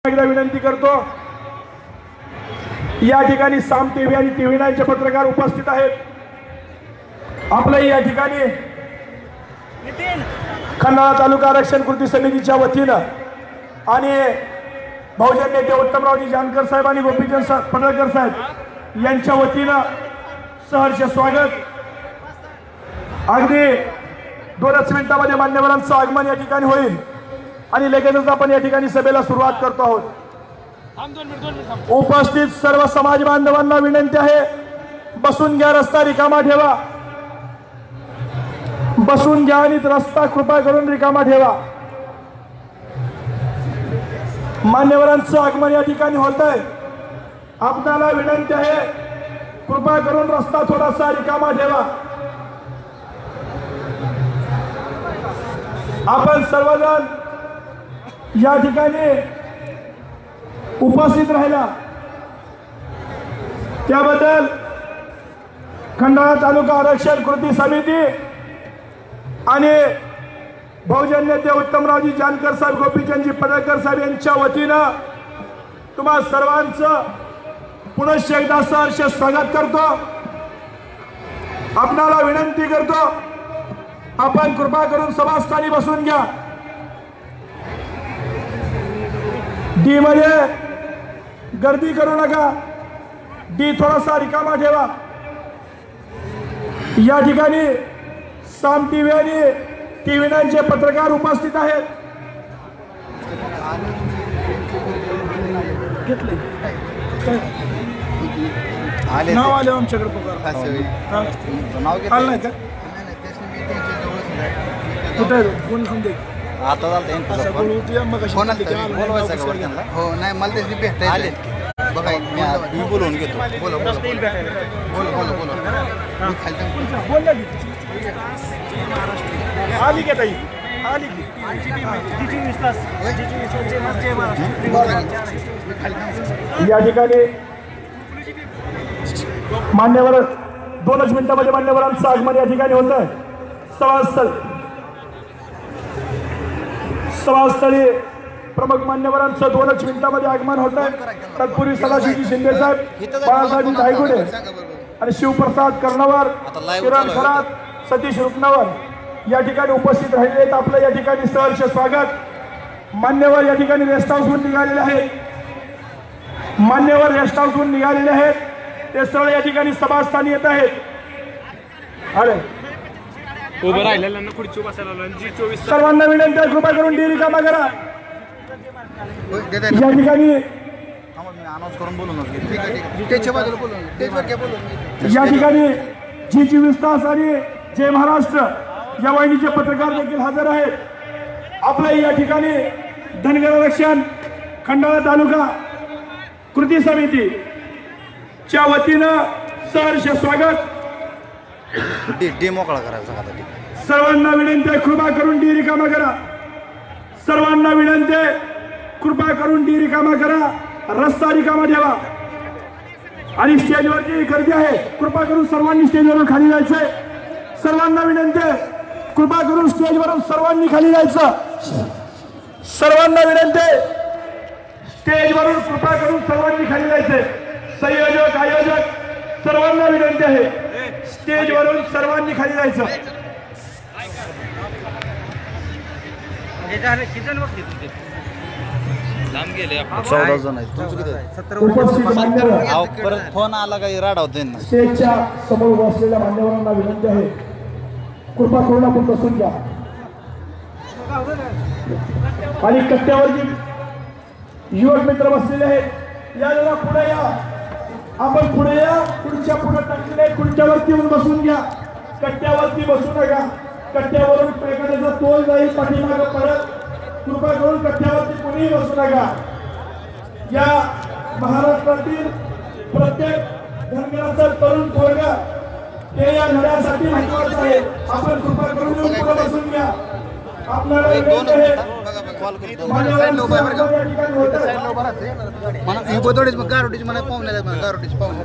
एकदा विनंती करतो, या ठिकाणी साम टीव्ही आणि टीव्ही 9 चे पत्रकार उपस्थित आहेत। आपल्या या ठिकाणी खंडाळा तालुका आरक्षण कृती समितीच्या वतीनं आणि बहुजन नेते उत्तमरावजी जानकर साहेब आणि गोपीचंद पडळकर साहेब यांच्या वतीनं सहर्ष स्वागत। अगदी 2 मिनिटांमध्ये मान्यवरांचं आगमन या ठिकाणी होईल आणि लगेचच आपण या ठिकाणी सभेला सुरुवात करतो आहोत। उपस्थित सर्व समाज बांधवांना विनंती आहे, बसून घ्या, रस्ता रिकामा ठेवा, बसून घ्या आणि रस्ता कृपा करून रिकामा ठेवा। मान्यवरांचं आगमन या ठिकाणी होत आहे, आपल्याला विनंती आहे कृपा करून रस्ता थोडासा रिकामा ठेवा। आपण सर्वजण या ठिकाणी उपस्थित राहिला त्याबद्दल खंडाळा तालुका आरक्षण कृती समिती आणि बहुजन नेते उत्तमरावजी जानकर साहेब गोपीचंदजी पडळकर साहेब यांच्या वतीनं तुम्हा सर्वांचं पुनश्च एकदा सहर्ष स्वागत करतो। आपणाला विनंती करतो, आपण कृपा करून सभास्थानी बसून घ्या। डी मध्ये गर्दी करू नका, डी थोडासा रिकामा ठेवा। या ठिकाणी साम टीव्ही आणि टीव्ही 9 चे पत्रकार उपस्थित आहेत। नाव आले आमच्याकडे आलं नाही का? कुठे कोण समजे आता हो नाही मला त्याची भेटता आले बघा मी बोलवून घेतो। बोला बोला बोला बोला बोला आली का ताई? आली की या ठिकाणी मान्यवर 2 मिनिटांमध्ये मान्यवरांचं आगमन या ठिकाणी होत आहे। सभास्थळी प्रमुख मान्यवरांचं 2 मिनिटांमध्ये आगमन होत आहे। तत्पूर्वी सदाशिवजी शिंदे साहेब, बाळासाहेब धायगुडे आणि शिवप्रसाद कर्णवार, किरण खरात, सतीश रुपनवर या ठिकाणी उपस्थित राहिले आहेत। आपलं या ठिकाणी सहर्ष स्वागत। मान्यवर या ठिकाणी रेस्ट हाऊसहून निघालेले आहेत, मान्यवर रेस्ट हाऊसहून निघालेले आहेत, ते सरळ या ठिकाणी सभास्थानी येत आहेत। अरे उभं राहिलेल्यांना खुर्ची बसायला G24 सर्वांना विनंती आहे, कृपा करून डी रिकामा करा। या ठिकाणी अनाउन्स करून बोलून या ठिकाणी G24 तास आणि जय महाराष्ट्र या वाहिनीचे पत्रकार देखील हजर आहेत। आपल्या या ठिकाणी धनगर आरक्षण खंडाळा तालुका कृती समिती च्या वतीनं सहर्ष स्वागत। डी मोकळा करायचा सर्वांना विनंती आहे, कृपा करून डी रिकामा करा। सर्वांना विनंती आहे, कृपा करून डी रिकामा करा, रस्ता रिकामा ठेवा। आणि स्टेजवरची गर्दी आहे, कृपा करून सर्वांनी स्टेजवरून खाली जायचंय। सर्वांना विनंती आहे, कृपा करून स्टेजवरून सर्वांनी खाली जायचं। सर्वांना विनंती आहे, स्टेजवरून कृपा करून सर्वांनी खाली जायचंय। संयोजक, आयोजक सर्वांना विनंती आहे, स्टेजवरून सर्वांनी खाली जायचं। परत फोन आला काही राड होते ना। स्टेजच्या समोर बसलेल्या मान्यवरांना विनंती आहे, कृपा करून आपण बसून घ्या। आणि कट्ट्यावरती युवक मित्र बसलेले आहेत, या जरा पुढे या, आपण पुढे या, खुर्च्या पुढे टाकलेल्या खुर्च्यावरती येऊन बसून घ्या, कट्ट्यावरती बसू नका। कट्ट्यावरून एखाद्याचा तोल जाईल पाठीमागे परत, कृपा करून कट्ट्यावरती कोणीही बसू नका। या महाराष्ट्रातील प्रत्येक धनगराचा तरुण पोरगा ते या लढ्यासाठी महत्वाचं आहे। आपण कृपा करून येऊन पुढे बसून घ्या। आपल्याला गारोटीची म्हणा पाहुण्याला गारोटीची पाहुणे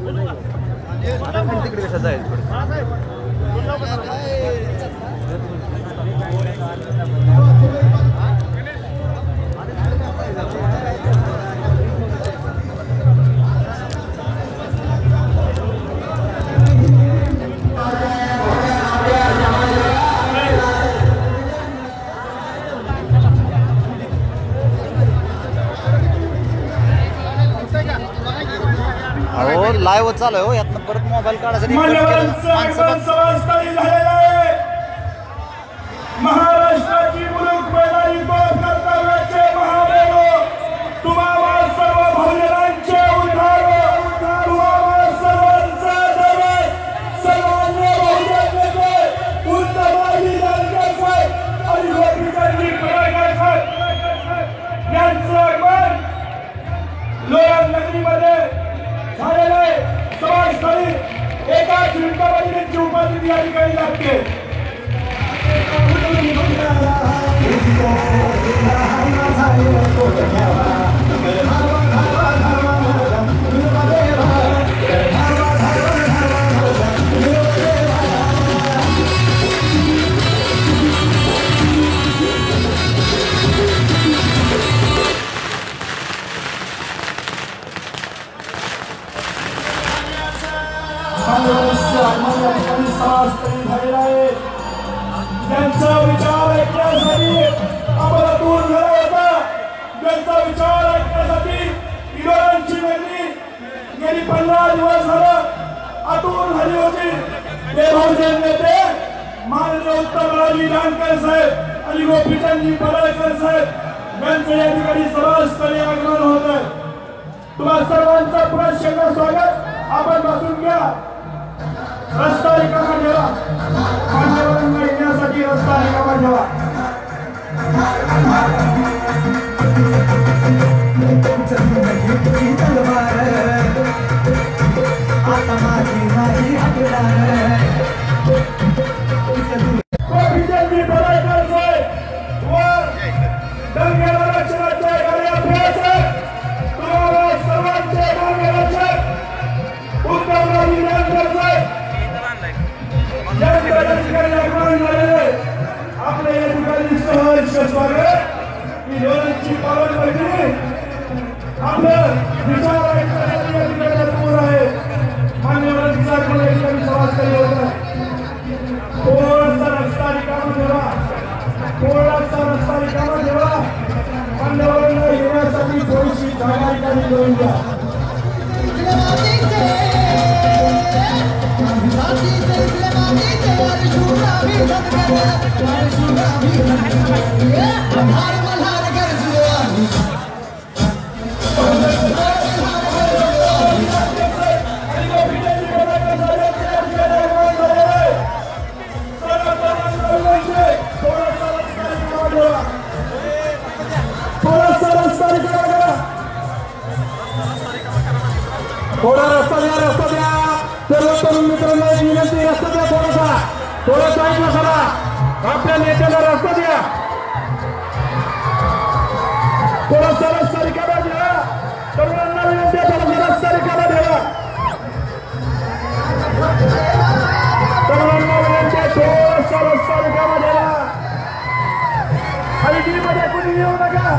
तिकडे कसं जाईल लाईव्ह चालू आहे हो, यातनं परत मोबाईल काढायसाठी मान्यवरांचं आगमन समाजस्थळी झालेलं आहे. महाराष्ट्राची मुलूक मैदानी तोफ कर्तव्याचे महादेव तुम्हाला सर्व बहुजनांचे उद्धार तुम्हाला सर्वांचा दरबार सर्वांनी बहुजन नेते उद्धवजी जानकर साहेब आणि गोपीचंदजी पडळकर साहेब यांचं आगमन लोणंद नगरीमध्ये झालेलं आहे. समाजस्थळी एकाच मिनिटामध्ये त्यांची उपस्थिती या ठिकाणी लागते. त्यांचा विचार ऐकण्यासाठी आम्हाला दूर झाला होता. त्यांचा विचार ऐकण्यासाठी विरोधांची नगरी गेली 15 दिवस झालं आतून झाली होती. ते बहुजन नेते माननीय उद्धवजी जानकर साहेब आणि गोपीचंदजी पडळकर साहेब यांचं या ठिकाणी समाजस्थळी आगमन होत आहे. तुम्हा सर्वांचं पुन्हा एकदा स्वागत. आपण बसून घ्या. रस्ता रिकामा ठेवा. मान्यवरांना येण्यासाठी रस्ता रिकामा ठेवा. गोपीचंदजी पडळकर साहेब वर दंगेला रचनाच्या गाड्या अभ्यास तुम्हाला सर्वांचे मार्गदर्शक उद्धवजी जानकर साहेब आपल्या या ठिकाणी सहर्ष स्वागत. ही लोणंदची पावन मैत्री आपलं विचार ऐकण्यासाठी या ठिकाणी पूर आहे. मान्यवरांचा आपल्या या ठिकाणी समाजस्थळी होत आहे. थोडासा रस्ता रिकामा ठेवा. थोडासा रस्ता रिकामा ठेवा. मान्यवरांना येण्यासाठी थोडीशी जागा रिकामी करून द्या. थोडा रस्ता द्या. सर्व तरुण मित्रांना विनंती, रस्ता द्या. थोडा साईडला करा. आपल्या नेत्याला रस्ता द्या. थोडासा रस्ता रिकामा द्या. तरुणांना विनंती, थोडासा रस्ता रिकामा द्या. तरुणांना विनंती, थोडासा रस्ता रिकामा द्या. आणि मध्ये कुणी येऊ नका.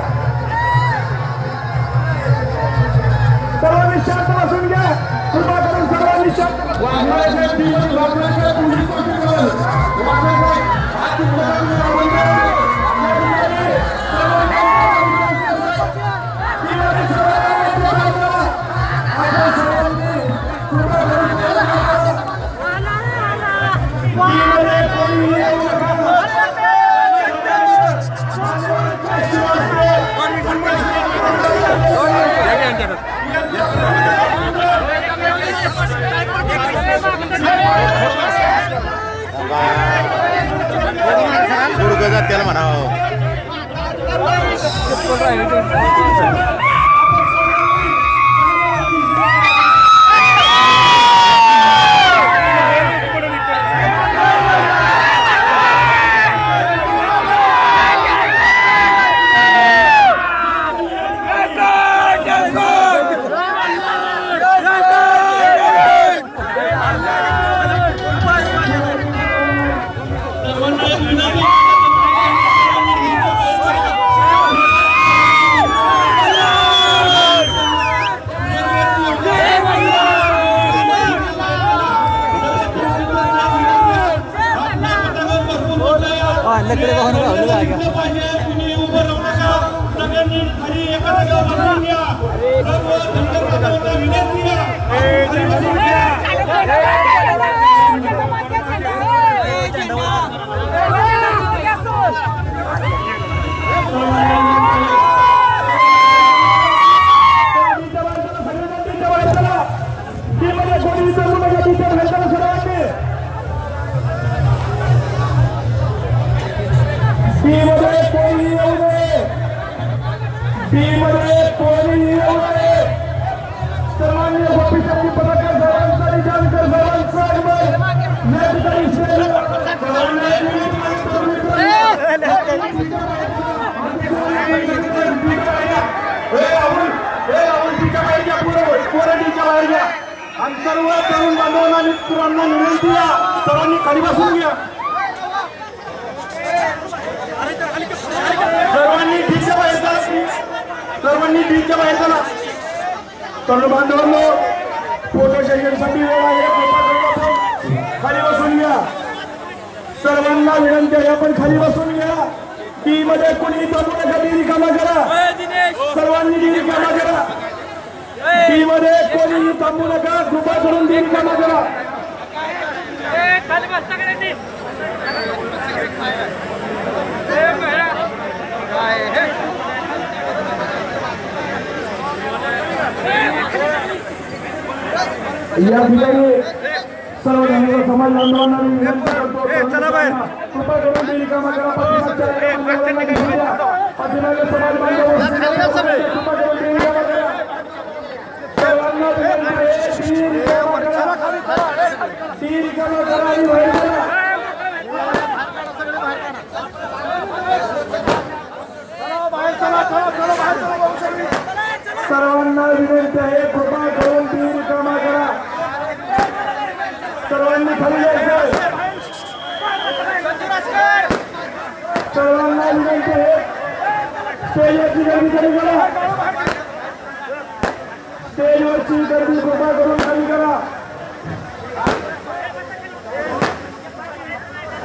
सर्वांनी शांत बसून घ्या. कृपा करून सर्वांनी शांत त्याला म्हणावं. लकडे वाहन राहू जागा कुणी उभं राहू नका. सगळ्यांनी खाली एका जागेवर बसून घ्या. सर्व धनगर बांधवांना विनंती आहे. सर्व तरुण बांधवांना मित्रांना विनंती आहे सर्वांनी खाली बसून घ्या सर्वांनी डीच्या बाहेर चला सर्वांनी डीच्या बाहेर चला तरुण बांधवांनो फोटो सेशनसाठी वेळ आहे खाली बसून घ्या सर्वांना विनंती आहे आपण खाली बसून घ्या डी मध्ये कोणी थांबू नका डी रिकामा करा सर्वांनी डी रिकामा करा डी मध्ये कोणी थांबू नका कृपा करून डी रिकामा करा या ठिकाणी सर्व धन्यवाद समाज बांधवांना विनंती करतो कृपा करून डी रिकामा करा पाठीमागे समाज बांधव कृपा करून डी रिकामा करा सर्वांना डी रिकामा करा आणि बाहेर चला सर्वांना विनंती आहे कृपा करून डी रिकामा करा सर्वांनी खाली यायचं सर्वांना विनंती आहे स्टेजवरची गर्दी कमी करा स्टेजवरची गर्दी कृपा करून कमी करा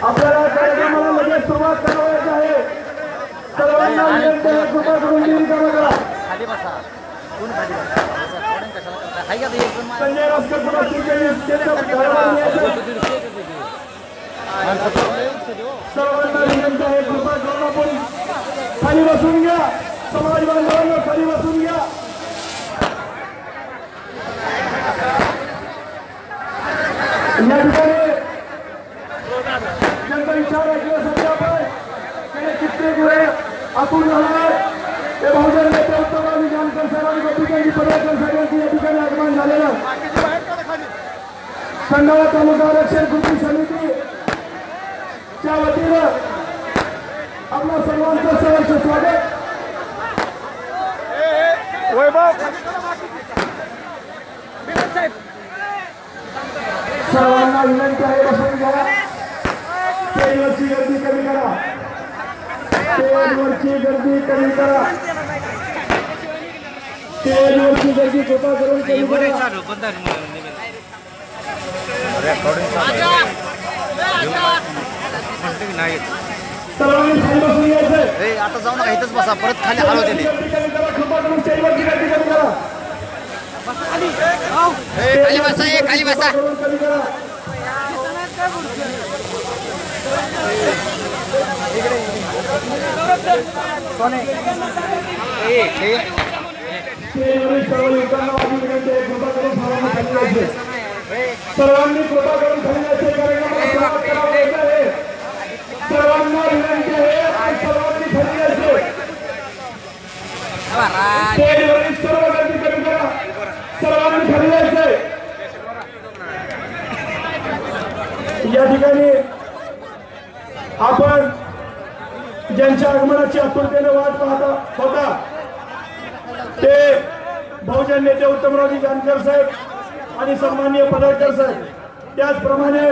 आपल्याला कार्यक्रमाला लगेच सुरुवात करायची आहे सर्वांना विनंती आहे कृपा करून डी रिकामा करा संजय रासकर सर्वांना विनंती आहे कृपा करून आपण खाली बसून घ्या समाज बांधवांना खाली बसून घ्या या ठिकाणी ज्यांचा विचार ऐकला सध्या आपण गेले कित्येक वेळ अपूर्ण झाला ते बहुजन नेते उत्तमराव जानकर साहेबांनी गोपीचंद पडळकर साहेबांचे या ठिकाणी आगमन झालेलं खंडाळा तालुका आरक्षण कृती समितीच्या वतीनं आपल्या सर्वांचं सहर्ष स्वागत सर्वांना विनंती आहे बसून घ्या स्टेजवरची गर्दी कमी करा स्टेजवरची गर्दी कमी करा स्टेजवरची गर्दी कृपा करून कमी करा सर्वांनी खाली बसून घ्यायचं आता जाऊ नका इथंच बसा परत खाली हलवते कृपा करून स्टेजवरची गर्दी कमी करा खाली बसा खाली बसा कमी करा सर्वांनी कृपा करून खाली यायचे सर्वांना विनंती आहे सर्वांनी खाली यायचे सर्व गर्दी कमी करा सर्वांनी खाली यायचे या ठिकाणी आपण ज्यांच्या आगमनाची आतुरतेने वाट पाहता होता ते बहुजन नेते उत्तमरावजी जानकर साहेब आणि सन्माननीय पडळकर साहेब त्याचप्रमाणे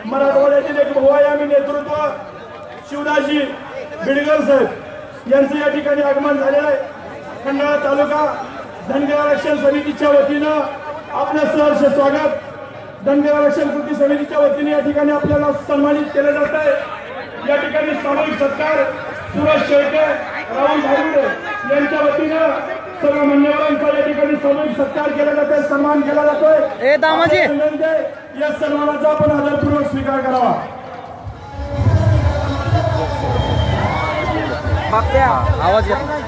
मराठवाड्यातील एक बहुआयामी नेतृत्व शिवदासजी बिडकर साहेब यांचं या ठिकाणी आगमन झालेलं आहे खंडाळा तालुका धनगर आरक्षण समितीच्या वतीनं आपलं सहर्ष स्वागत धनगर आरक्षण कृती समितीच्या वतीने या ठिकाणी आपल्याला सन्मानित केलं जात आहे या ठिकाणी सामूहिक सत्कार सुरेश शेळके राहुल भारुडे यांच्या वतीनं सर्व मान्यवरांचा या ठिकाणी सामूहिक सत्कार केला जातोय, सन्मान केला जातोय. दामाजी या सन्मानाचा आपण आदरपूर्वक स्वीकार करावा. आवाज येतो.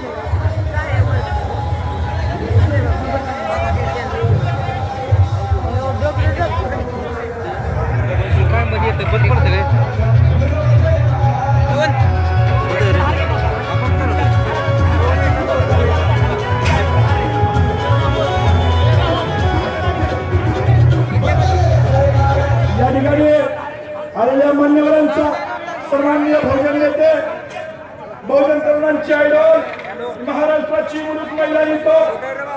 काय मध्ये येतं बंद पडतं रे. या ठिकाणी आलेल्या मान्यवरांचा सर्वांनी भोजन देते. बहुजन तरुणांची आयडॉल महाराष्ट्राची मुलूक महिला येतो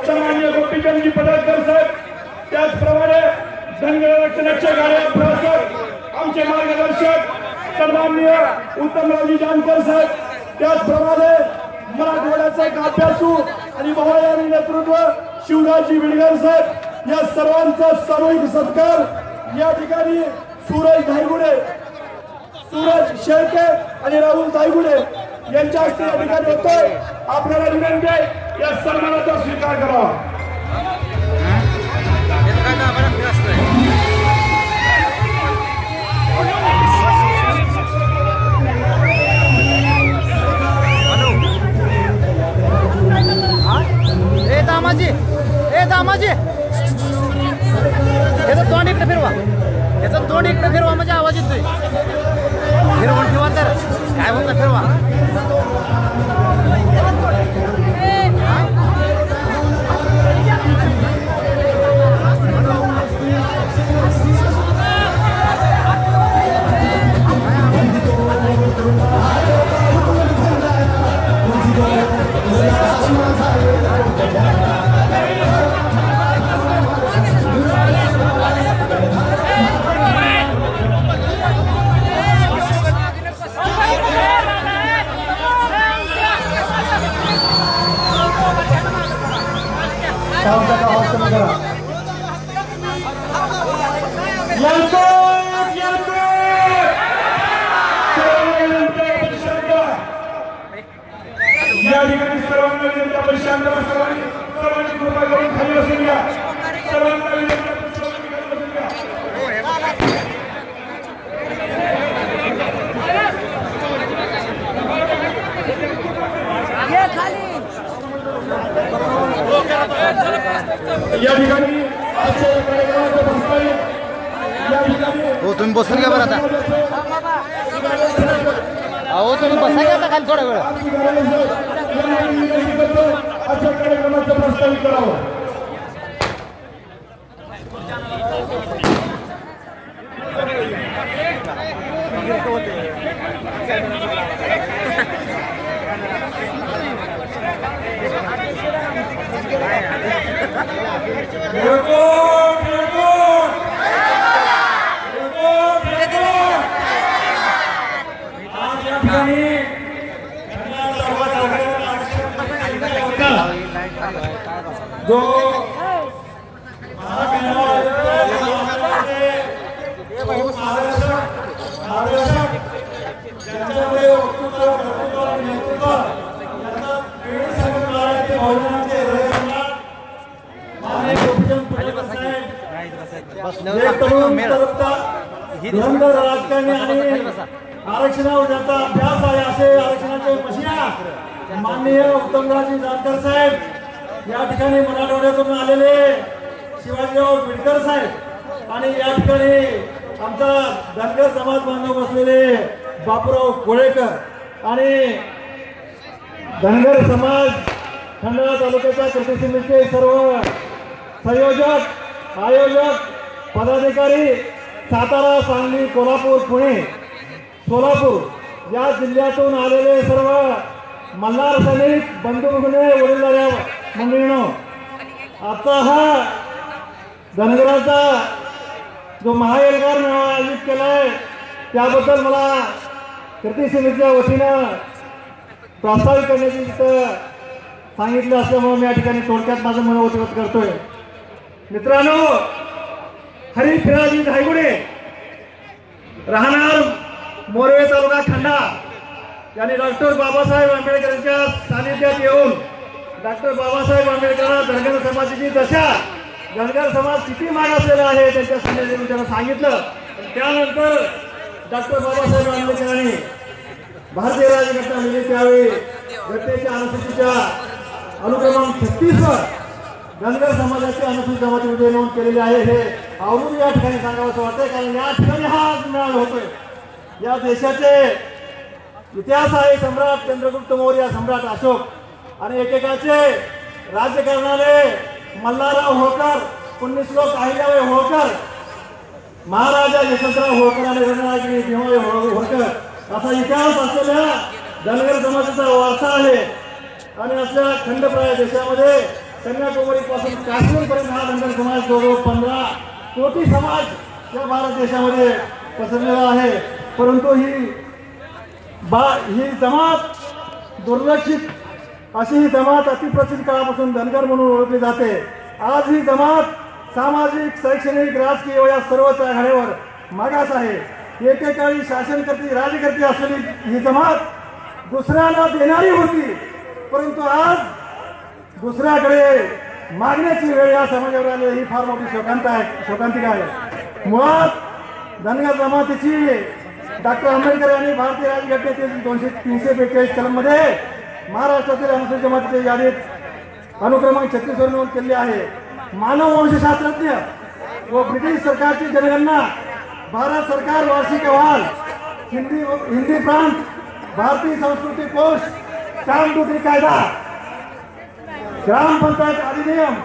सन्मान्य गोपीचंदजी पडळकर साहेब, त्याचप्रमाणे धनगर रक्षणाचे कार्याभ्यासक आमचे मार्गदर्शक सन्मान्य उत्तमरावजी जानकर साहेब, त्याचप्रमाणे मराठवाड्याचे एक अभ्यासू आणि बहुयानी नेतृत्व शिवराजी विडगर साहेब, या सर्वांचा सामूहिक सत्कार या ठिकाणी सूरज धायगुडे, सूरज शेळके आणि राहुल धायगुडे यांच्या हस्ते या ठिकाणी होतोय. आपल्याला विनंती आहे या सन्मानाचा स्वीकार करावा. दामाजी याचं तोंड इकडे फिरवा, याचं तोंड इकडे फिरवा म्हणजे आवाज येतोय. फिरवून ठेवा तर काय होतं, फिरवा. या ठिकाणी सर्वांना विनंती आपण शांत सर्वांनी कृपा करून खाली बसून घ्या. सर्वांना विनंती आपण सर्वांनी खाली बसून घ्या. या ठिकाणी आजच्या कार्यक्रमाचं प्रस्तावित या ठिकाणी हो तुम्ही बसून घ्या बरं आता. अहो तुम्ही बसा घ्या आता खाली थोडा वेळ. आजच्या कार्यक्रमाचं प्रस्तावित करावं. जो राजकारणी आणि आरक्षणावर ज्यांचा अभ्यास आहे असे आरक्षणाचे मशिया माननीय उत्तमरावजी जानकर साहेब, या ठिकाणी मराठवाड्यातून आलेले शिवाजीराव विडकर साहेब आणि या ठिकाणी आमचा धनगर समाज बांधव बसलेले बापूराव कोळेकर आणि धनगर समाज खंडाळा तालुक्याच्या कृती समितीचे सर्व संयोजक आयोजक पदाधिकारी सातारा, सांगली, कोल्हापूर, पुणे, सोलापूर या जिल्ह्यातून आलेले सर्व मल्हार सैनिक बंधू भगिनी वडीलधाऱ्या मंडळींनो, आजचा हा धनगराचा जो महाएल्गार मेळावा आयोजित केलाय त्याबद्दल मला कृती समितीच्या वतीनं प्रस्तावित करण्याची सांगितलं असल्यामुळे मी या ठिकाणी थोडक्यात माझं मनोगत व्यक्त करतोय. मित्रांनो, हरी फिराजी धायगुडे राहणार मोरवे तालुका खंडा यांनी डॉक्टर बाबासाहेब आंबेडकरांच्या सानिध्यात येऊन डॉक्टर बाबासाहेब आंबेडकर धनगर समाजाची दशा, धनगर समाज किती मागासलेला आहे त्यांच्या संदेशाने त्यांना सांगितलं. त्यानंतर डॉक्टर बाबासाहेब आंबेडकरांनी भारतीय राज्यघटना लिहिली. त्यावेळी घटनेच्या अनुसूचीच्या अनुक्रमांक 36 वर धनगर समाजाची अनुसूचित जमातीमध्ये नोंद केलेली आहे. हे आवडून या ठिकाणी सांगावं असं वाटतंय, कारण या ठिकाणी हा आज मिळाला होतोय. या देशाचे इतिहास आहे सम्राट चंद्रगुप्त मौर्य, सम्राट अशोक आणि एकेकाचे राज्य करणारे मल्हारराव होळकर, पुण्यश्लोक अहिल्याबाई होळकर, महाराजा यशवंतराव होळकर आणि रणरागिणी भीमाबाई होळकर असा इतिहास असलेल्या धनगर समाजाचा वारसा आहे. आणि असल्या खंडप्राय देशामध्ये कन्याकुमारीपासून काश्मीरपर्यंत हा धनगर समाज जवळजवळ 15 कोटी समाज या भारत देशामध्ये पसरलेला आहे. परंतु ही जमात दुर्लक्षित अशी ही जमात अतिप्रचलित काळापासून धनगर म्हणून ओळखली जाते. आज ही जमात सामाजिक, शैक्षणिक, राजकीय या सर्वच आघाडीवर मागास आहे. एकेकाळी शासनकर्ती, राज्यकर्ती असलेली ही जमात दुसऱ्यांना देणारी होती, परंतु आज दुसऱ्याकडे मागण्याची वेळ या समाजावर आली. ही फार मोठी शोकांतिका आहे. मुळात धनगर जमातीची डॉक्टर आंबेडकर यांनी भारतीय राज्यघटनेतील 343 कलममध्ये महाराष्ट्रातील अनुसूचित जमातीच्या यादीत अनुक्रमांक 36 वर नोंद केली आहे. मानववंशशास्त्रज्ञ व ब्रिटिश सरकारची जनगणना, भारत सरकार वार्षिक अहवाल, हिंदी प्रांत, भारतीय संस्कृती कोश, स्टॅम्प ड्युटी कायदा, ग्रामपंचायत अधिनियम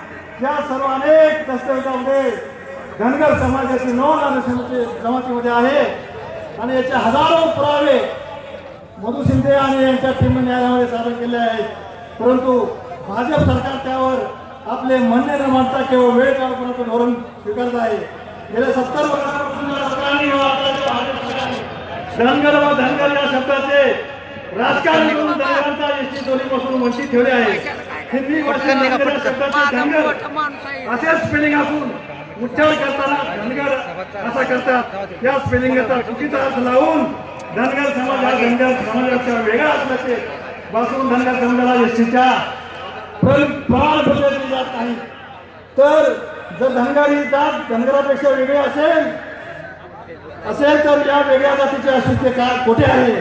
या सर्व अनेक दस्तऐवजामध्ये धनगर समाजाची नोंद अनुसूचित जमातीमध्ये आहे. आणि याचे हजारो पुरावे मधु शिंदे आणि यांच्या टीमने न्यायालयामध्ये सादर केले आहेत. परंतु भाजप सरकार त्यावर आपले म्हणणे न मांडता केवळ वेळ काढण्याचं धोरण स्वीकारत आहे. गेल्या 70 वर्षांपासून धनगर व धनगर या शब्दाचे राजकारण करून धनगरांचा एसटी दोन्हीपासून वंचित ठेवले आहे. हिंदी भाषेत शब्दाचे धनगर असे स्पेलिंग असून उच्चार करताना धनगर असा करतात. त्या स्पेलिंगचा चुकीचा अर्थ लावून धनगर समाज हा धनगर समाजाचा वेगळा असल्याचे पासून धनगर समाजाला एसटीच्या प्रमाणपत्र दिले जात नाही. तर जर धनगर ही जात धनगरापेक्षा वेगळी असेल तर या वेगळ्या जातीचे अस्तित्व काय कुठे आहे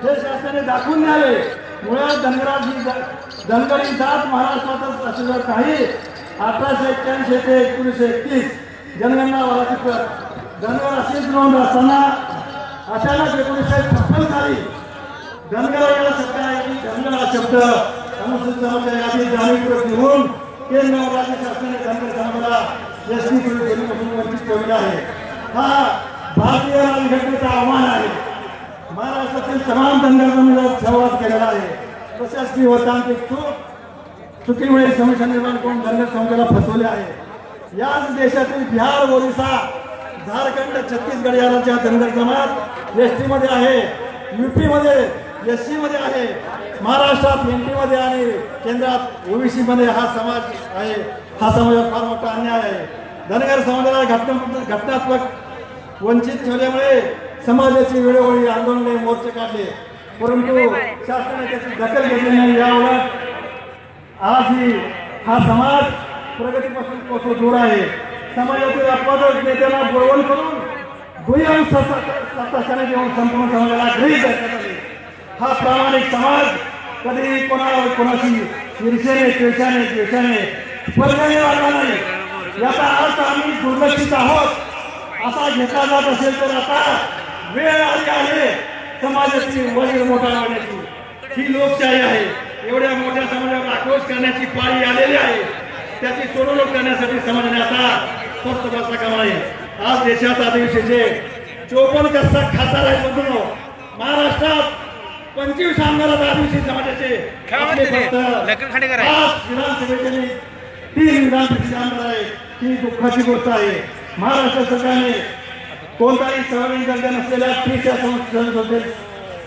हे शासनाने दाखवून द्यावे. मुळात धनगरी जात महाराष्ट्रातच असलेल्या काही 1881 ते 1931 जनगणना धनगर अशीच नोंद असताना अचानक 1956 साली धनगर या शब्दाऐवजी धनगर हा शब्द अनुसूचित जमातीच्या यादीत जाणीवपूर्वक लिहून केंद्र व राज्य शासनाने धनगर समाजाला एसटी दोन्हीपासून वंचित ठेवले आहे. हा भारतीय राज्यघटनेचा अवमान आहे. महाराष्ट्रातील तमाम धनगर समाजात संवाद केलेला आहे. प्रशासकीय व तांत्रिक चुकीमुळे समस्या निर्माण करून धनगर समाजाला फसवले आहे. याच देशातील बिहार, ओरिसा, झारखंड, छत्तीसगड या राज्यात धनगर जमात एसटी मध्ये आहे, यूपी मध्ये एससी मध्ये आहे, महाराष्ट्रात एनटी मध्ये आणि केंद्रात ओबीसी मध्ये हा समाज आहे. हा समाजात फार मोठा अन्याय आहे. धनगर समाजाला घटनात्मक वंचित ठेवल्यामुळे समाजाची वेळोवेळी आंदोलने, मोर्चे काढले, परंतु शासनाने त्याची दखल घेतली नाही. याउलट आज हा समाज प्रगतीपासून कोसो दूर आहे. समाजातील अपवादक नेत्यांना बोलवून करून दुय्यम सत्तास्थाने घेऊन संपूर्ण समाजाला गृहीत धरण्यात आले. हा प्रामाणिक समाज कधी कोणाशी ईर्षेने, द्वेषाने स्पर्धेने वाढला नाही. याचा अर्थ आम्ही दुर्लक्षित आहोत असा घेतला जात असेल तर आता वेळ आली आहे समाजाची वजीर मोठा लावण्याची. ही लोकशाही आहे. एवढ्या मोठ्या समाजावर आक्रोश करण्याची पाळी आलेली आहे. त्याची सोडवणूक करण्यासाठी समाजाने आता स्वस्थ बसला कामा नये. आज देशात आदिवासीचे 54 कष्टक खासदार आहेत. बंधूंनो, महाराष्ट्रात 25 आमदारात आदिवासी समाजाचे विधानसभेचे 3 विधानसभेचे आमदार आहेत. ही दुःखाची गोष्ट आहे. महाराष्ट्र सरकारने कोणताही संविधानिक दर्जा नसलेल्या 30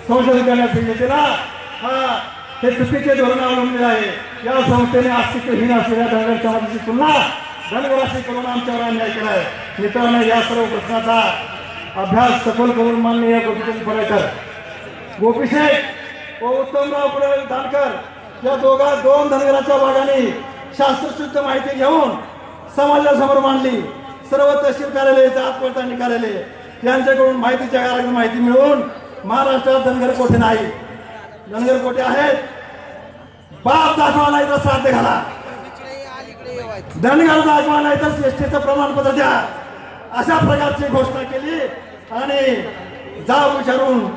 संशोधन करण्यासाठी त्याला हे चुकीचे धोरण अवलंबले आहे. या संस्थेने अस्तित्वहीन असलेल्या धनगर समाजाची तुलना धनगराशी करून आमच्यावर अन्याय केला आहे. मित्रांनो, या सर्व प्रश्नाचा अभ्यास सखोल करून माननीय गोपीचंद पडळकर, गोपीशेठ व उत्तमराव जानकर या दोन धनगराच्या भागाने शास्त्रशुद्ध माहिती घेऊन समाजासमोर मांडली. सर्व तहसील कार्यालय, जात पडताळणी कार्यालय यांच्याकडून माहिती मिळवून महाराष्ट्रात धनगर कोठे नाही, धनगर कोठे आहेत, बाप दाखवा नाही तर साध्य घाला, धनगर दाखवा नाही तर एसटीचं प्रमाणपत्र द्या, अशा प्रकारची घोषणा केली आणि जाब विचारून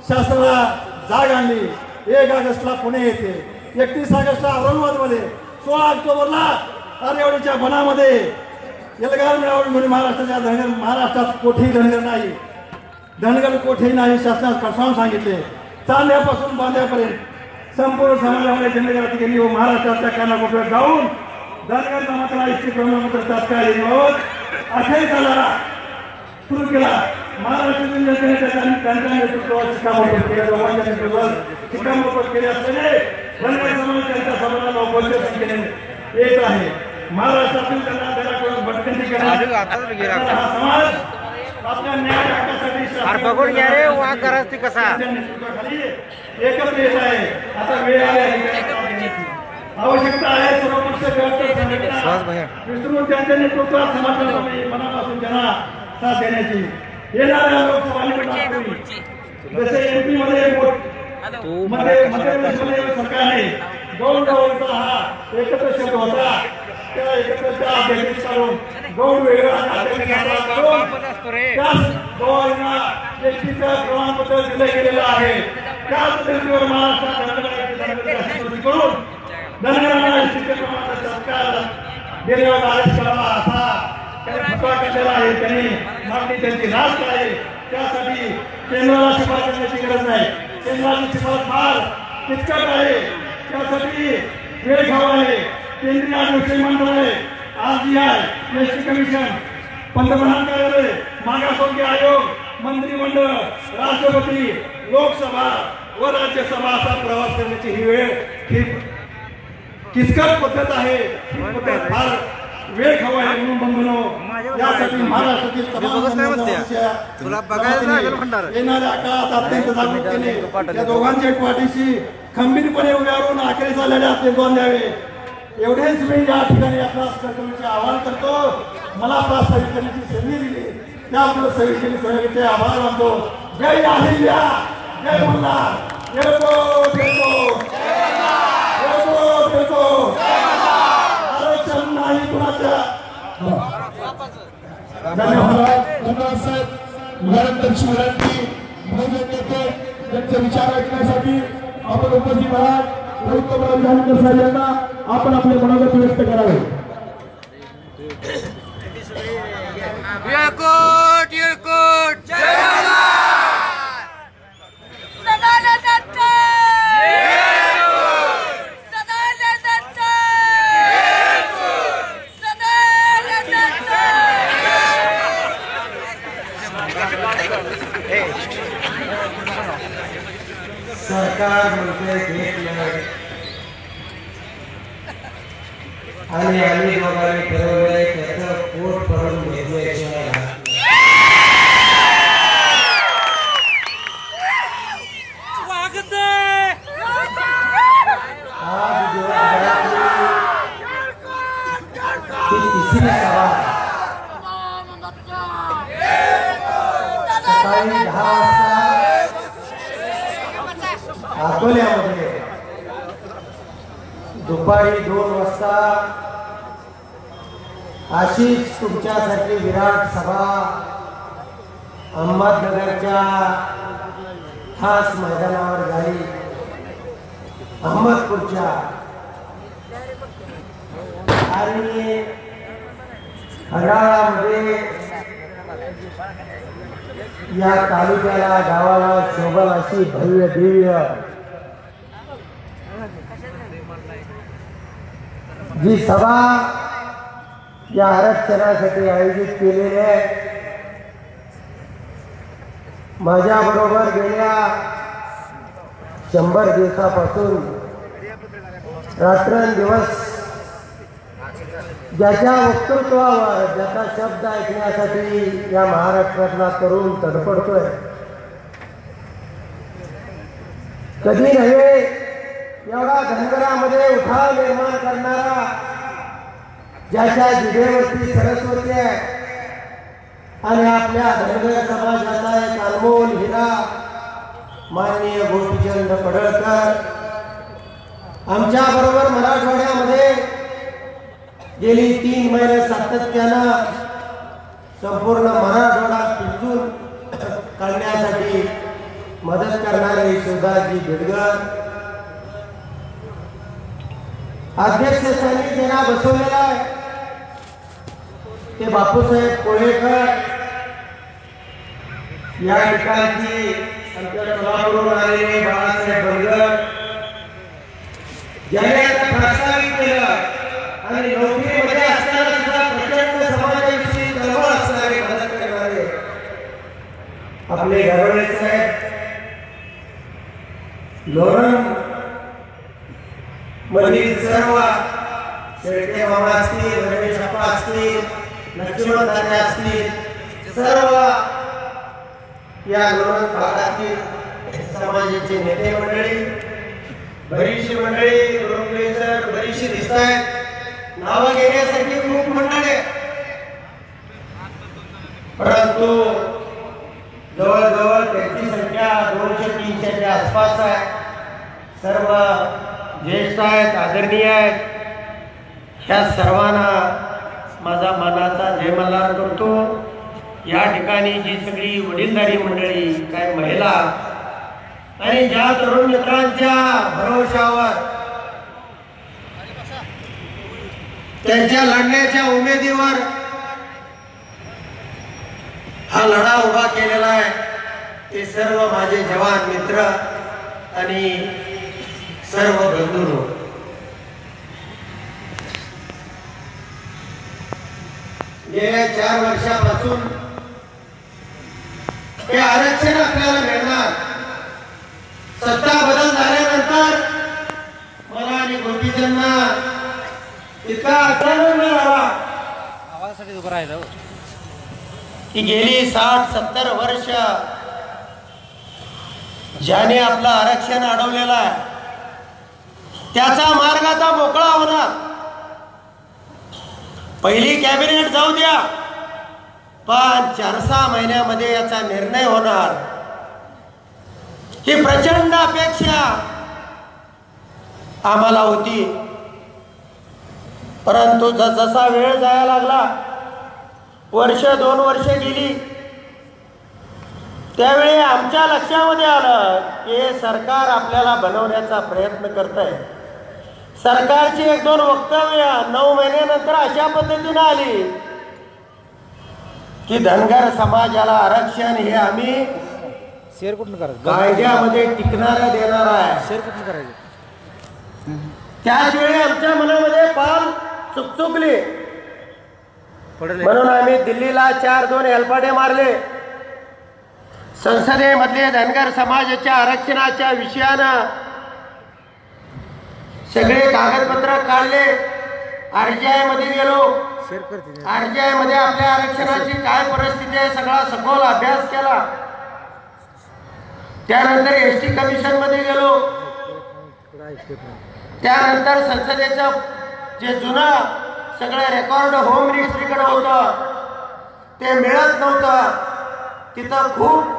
शासनाला जाग आणली. 1 ऑगस्टला पुणे येते, 31 ऑगस्टला औरंगाबादमध्ये, 16 ऑक्टोबरला आरेवाडीच्या बनामध्ये एल्गार मिळावणी म्हणून महाराष्ट्रात कोठेही धनगर नाही, धनगर कोठेही नाही शासनात कळसावून सांगितले. चांद्यापासून बांध्यापर्यंत संपूर्ण समाजामध्ये जनजागृती केली व महाराष्ट्राच्या कानाकोपऱ्यात जाऊन धनगर समाजाला एसटी प्रमाणपत्र तात्काळ देण्याबाबत अखेरचा लढा सुरू केला. महाराष्ट्रातील जनतेने त्यांच्या नेतृत्वावर शिक्कामोर्तब केले असलेले धनगर समाज त्यांच्या समाजाला मोठ्या संख्येने येत आहे. महाराष्ट्रातील त्यांना भटकंती करण्यात हा समाज आपल्या न्याय हक्कासाठी एकत्र येत आहे. आता वेळ आली आहे, आवश्यकता आहे सर्वपक्ष विसरून त्यांच्या नेतृत्वात समाजाला मनापासून त्यांना साथ देण्याची. येणाऱ्या लोकसभा निवडणुकीपूर्वी जसे एमपी मध्ये सरकारने गौड हा एकत्र शब्द होता, त्या एकत्रच्या अभ्यास करून गौड वेगळा एसटीचं प्रमाणपत्र दिले गेलेलं आहे. त्याच धर्तीवर महाराष्ट्रात करून धनगरांना एसटीचे प्रमाणपत्र सरकार देण्यावर आदेश करावा असा फतवा केलेला आहे. त्यांनी मागणी त्यांची रास्त आहे. त्यासाठी केंद्राला शिफारस करण्याची गरज नाही, केंद्राची शिफारस फार किचकट आहे. त्यासाठी वेळ घ्यावा आहे. केंद्रीय अन्वेषण मंडळ आहे, RBI, एसटी कमिशन, पंतप्रधान कार्यालय, मागासवर्गीय आयोग, मंत्रिमंडळ, राष्ट्रपती, लोकसभा व राज्यसभा असा प्रवास करण्याची ही वेळ ही किचकट पद्धत आहे. फार वेळ खावा आहे म्हणून बंधनो यासाठी महाराष्ट्रातील येणाऱ्या काळात अत्यंत जागरूकतेने या दोघांच्या पाठीशी खंबीरपणे उभे राहून अखेरीचा लढ्यात योगदान द्यावे. एवढेच मी या ठिकाणी आपणास करण्याचे आवाहन करतो. मला प्रास्ताविक करण्याची संधी दिली त्याबद्दल सविस्तर आभार मानतो. जय अहिल्या, जय मल्हार, येतो आरक्षण नाही कुणाच्या. धन्यवाद साहेब. महाराष्ट्राची विनंती त्यांचे विचार ऐकण्यासाठी आपण उपस्थित आहात. साहेब यांना आपण आपले मनोगत व्यक्त करावे. सरकार म्हणते आणि आम्ही दोघांनी ठरवलंय त्याचं पोट भरून घेतल्याशिवाय आज तिसरी सभा सकाळी 10 वाजता अकोल्यामध्ये, दुपारी 2 वाजता अशीच तुमच्यासाठी विराट सभा अहमदनगरच्या खास मैदानावर झाली. अहमदपूरच्या आणि हराळामध्ये या तालुक्याला गावाला शोभल अशी भव्य दिव्य जी सभा या आरक्षणासाठी आयोजित केलेली आहे. माझ्याबरोबर गेल्या 100 दिवसापासून रात्रंदिवस ज्याच्या वक्तृत्वावर, ज्याचा शब्द ऐकण्यासाठी या महाराष्ट्रातला तरुण तडफडतोय. कधी नव्हे एवढा धनगरामध्ये उठाव निर्माण करणारा, ज्याच्या जिभेवरती सरस्वती आहे आणि आपल्या धनगर समाजाचा एक अनमोल हिरा माननीय गोपीचंद पडळकर आमच्या बरोबर मराठवाड्यामध्ये गेली 3 महिने सातत्यानं संपूर्ण मराठवाडा पिंजून काढण्यासाठी मदत करणारे शिवदासजी बेडगर अध्यक्षस्थानी त्यांना बसवलेला आहे ते बापूसाहेब कोळेकर या ठिकाणची आमच्या सोलापूरहून आलेले बाळासाहेब बर्गर ज्याने आता प्रस्तावित केलं आणि नोकरीमध्ये असताना सुद्धा प्रचंड समाजाविषयी चळवळ असणारे मदत करणारे आपले घरवळे साहेब लोणंद मधील सर्व शेळके मामा असतील, रमेश अप्पा असतील, लक्ष्मण दादा असतील, सर्व या लोणंद भागातील समाजाचे नेते मंडळी, बरीचशी मंडळी, सर बरीचशी दिसत आहेत. नावं घेण्यासारखी खूप मंडळी, परंतु जवळजवळ त्यांची संख्या 200-300च्या आसपास आहे. सर्व ज्येष्ठ आहेत, आदरणीय आहेत. ह्या सर्वांना माझा मनाचा जयमल्हार करतो. या ठिकाणी जी सगळी वडीलधारी मंडळी, काय महिला आणि ज्या तरुण मित्रांच्या भरोशावर त्यांच्या लढण्याच्या उमेदीवर हा लढा उभा केलेला आहे, ते सर्व माझे जवान मित्र आणि सर्व बंधू. गेल्या 4 वर्षापासून हे आरक्षण आपल्याला मिळणार. सत्ता बदल झाल्यानंतर मला आणि गोपीचंदना इतका अचानक मिळाला आवाजासाठी उभं राहिलं की गेली 60-70 वर्ष ज्याने आपलं आरक्षण अडवलेलं आहे त्याचा मार्ग आता मोकळा होणार. पहिली कॅबिनेट जाऊ द्या, पण 4-6 महिन्यामध्ये याचा निर्णय होणार ही प्रचंड अपेक्षा आम्हाला होती. परंतु जसा वेळ जायला लागला, 1-2 वर्ष गेली, त्यावेळी आमच्या लक्षामध्ये आलं की सरकार आपल्याला बनवण्याचा प्रयत्न करत आहे. सरकारची 1-2 वक्तव्य 9 महिन्यानंतर अशा पद्धतीने आली की धनगर समाजाला आरक्षण हे आम्ही शेअर कुठून करायचं, कायद्यामध्ये टिकणारं देणार आहे. शेअर कुठून करायचं. त्याच वेळी आमच्या मनामध्ये पाल चुकचुकली, म्हणून आम्ही दिल्लीला 4-2 हेलपाटे मारले. संसदेमधले धनगर समाजाच्या आरक्षणाच्या विषयानं सगळे कागदपत्र काढले. RGI मध्ये गेलो. RGI मध्ये आपल्या आरक्षणाची काय परिस्थिती आहे सगळा सखोल अभ्यास केला. त्यानंतर ST कमिशन मध्ये गेलो. त्यानंतर संसदेचं जे जुनं सगळं रेकॉर्ड होम मिनिस्ट्रीकडे होतं ते मिळत नव्हतं. तिथं खूप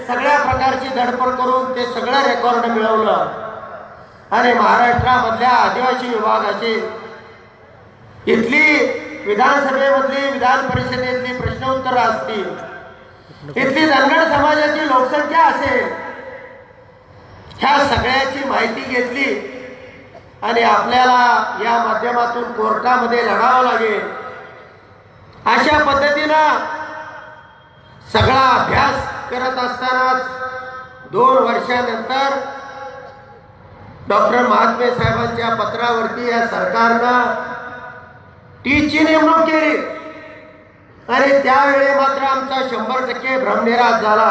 सगळ्या प्रकारची धडपड करून ते सगळं रेकॉर्ड मिळवलं आणि महाराष्ट्रामधल्या आदिवासी विभाग असेल, इथली विधानसभेमधली, विधान परिषदेतली प्रश्नोत्तर असतील, इथली धनगर समाजाची लोकसंख्या असेल, ह्या सगळ्याची माहिती घेतली आणि आपल्याला या माध्यमातून कोर्टामध्ये लढावं लागेल. अशा पद्धतीनं सगळा अभ्यास करत असतानाच 2 वर्षानंतर डॉक्टर महात्मे साहेबांच्या पत्रावरती या सरकारनं टीची नेमणूक केली आणि त्यावेळी मात्र आमचा 100% भ्रमनिराश झाला.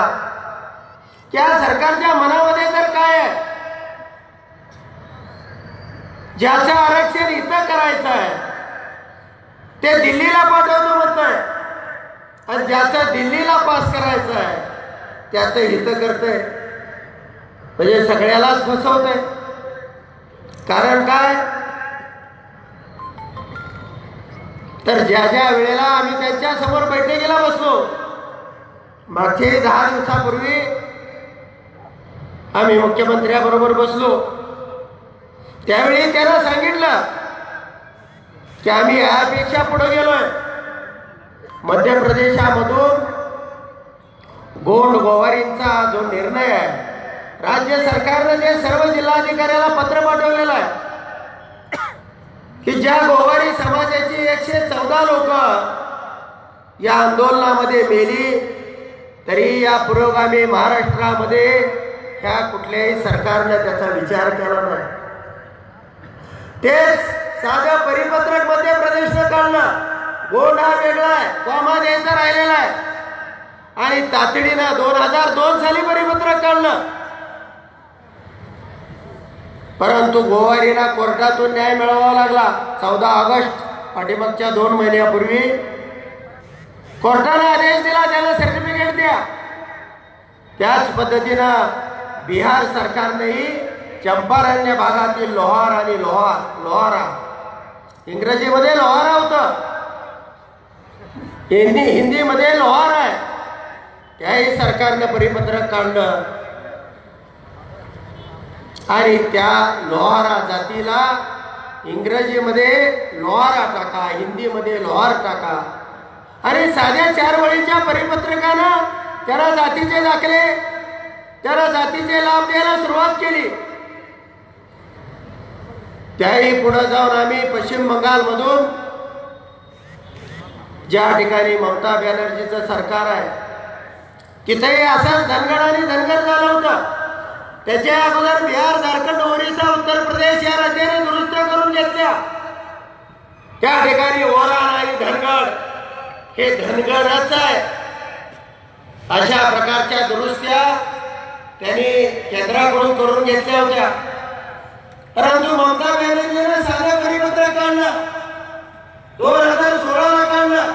त्या सरकारच्या मनामध्ये तर काय आहे, ज्याचं आरक्षण इथं करायचं आहे ते दिल्लीला पाठवतो म्हणतंय आणि ज्याचं दिल्लीला पास करायचं आहे त्याचं हित करतंय, म्हणजे सगळ्यालाच फसवतंय. कारण काय तर ज्या ज्या वेळेला आम्ही त्यांच्या समोर बैठकीला बसलो, मागचे 10 दिवसापूर्वी आम्ही मुख्यमंत्र्याबरोबर बसलो, त्यावेळी त्यांना सांगितलं की आम्ही यापेक्षा पुढे गेलोय. मध्य प्रदेशामधून गोंड गोवारींचा जो निर्णय आहे, राज्य सरकारने जे सर्व जिल्हाधिकाऱ्याला पत्र पाठवलेलं आहे की ज्या गोवारी समाजाची 114 लोक या आंदोलनामध्ये मेली, तरी या पुरोगामी महाराष्ट्रामध्ये ह्या कुठल्याही सरकारने त्याचा विचार केला नाही. तेच साधं परिपत्रक मध्य प्रदेशनं काढलं. गोंड हा वेगळा आहे, कॉमा द्यायचा राहिलेला आहे, आणि तातडीनं 2002 साली परिपत्रक काढलं. परंतु गोवारीला कोर्टातून न्याय मिळवावा लागला. 14 ऑगस्ट पाठीमागच्या 2 महिन्यापूर्वी कोर्टाने आदेश दिला त्याला सर्टिफिकेट द्या. त्याच पद्धतीनं बिहार सरकारनेही चंपारण्य भागातील लोहार आणि लोहारा, इंग्रजीमध्ये लोहारा होतं, हिंदीमध्ये लोहार आहे, त्याही सरकारने परिपत्रक काढलं आणि त्या लोहारा जातीला इंग्रजीमध्ये लोहारा टाका, हिंदीमध्ये लोहार टाका. आणि साध्या 4 वळीच्या परिपत्रकानं त्याला जातीचे दाखले, त्याला जातीचे लाभ द्यायला सुरुवात केली. त्याही पुढे जाऊन आम्ही पश्चिम बंगालमधून, ज्या ठिकाणी ममता बॅनर्जीचं सरकार आहे, तिथेही असंच धनगर आणि धनगर झालं होतं. त्याच्या अगोदर बिहार, झारखंड, ओरिसा, उत्तर प्रदेश या राज्याने दुरुस्त्या करून घेतल्या. त्या ठिकाणी ओराण आणि धनगर हे धनगरच आहे. अशा प्रकारच्या दुरुस्त्या त्यांनी केंद्राकडून करून घेतल्या होत्या. परंतु ममता बॅनर्जीने साधं परिपत्रक काढलं, 2016ला काढलं